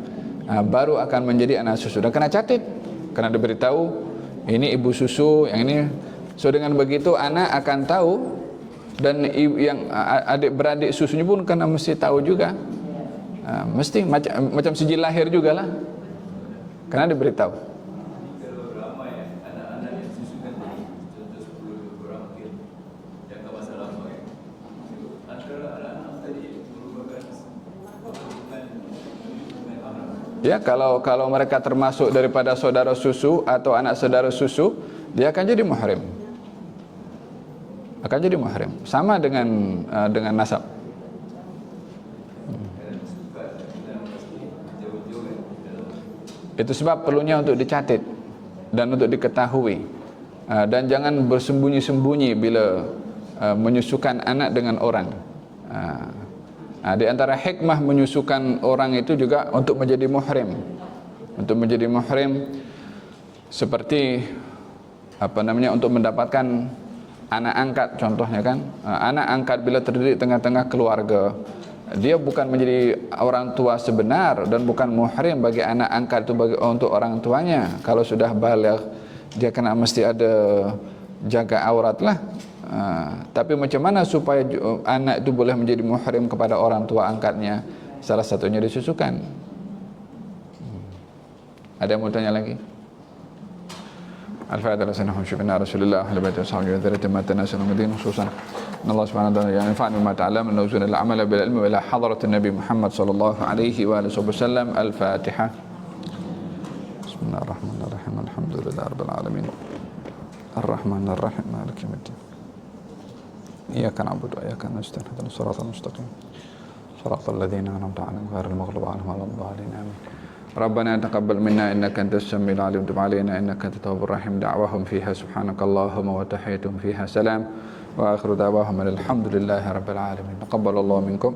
baru akan menjadi anak susu. Dan kena catat, kena diberitahu ini ibu susu, yang ini. So dengan begitu anak akan tahu, dan yang adik-beradik susunya pun kena mesti tahu juga. Mesti macam sijil lahir jugalah, kena diberitahu. Ya, kalau mereka termasuk daripada saudara susu atau anak saudara susu, dia akan jadi muhrim. Akan jadi muhrim. Sama dengan nasab. Itu sebab perlunya untuk dicatat dan untuk diketahui. Dan jangan bersembunyi-sembunyi bila menyusukan anak dengan orang. Di antara hikmah menyusukan orang itu juga untuk menjadi muhrim. Untuk menjadi muhrim seperti untuk mendapatkan anak angkat contohnya kan. Anak angkat bila terdidik tengah-tengah keluarga, dia bukan menjadi orang tua sebenar dan bukan muhrim bagi anak angkat itu untuk orang tuanya. Kalau sudah baligh, dia kena mesti ada jaga aurat lah. Tapi macam mana supaya anak itu boleh menjadi muhrim kepada orang tua angkatnya? Salah satunya disusukan. Ada yang mau tanya lagi? Al-Fatihah sanahum syukurna Rasulullah ahli baiti washabihi wa dzurriyyati ma tanasal min khususan Allah Subhanahu wa ta'ala yanfa'u bima ta'allam wa nuzul al-amal bil ilmi wa ila hadratin Nabi Muhammad sallallahu alaihi wa alihi wasallam. Al-Fatihah. Bismillahirrahmanirrahim. Alhamdulillahi rabbil alamin. Ar-Rahmanir Rahim. Maliki yaumiddin. Iyyaka na'budu wa iyyaka nasta'in. Ihdinas siratal mustaqim. Siratal ladzina an'amta 'alaihim ghairil maghdubi 'alaihim waladdallin. Amin. Rabbana taqabbal minna innaka antas samiul 'alim wa tub 'alaina innaka antat tawwabur rahim. Da'wahum fiha subhanakallahumma wa tahiyyatuhum fiha salam wa akhiru da'wahum alhamdulillahi rabbil alamin. Taqabbalallahu minkum.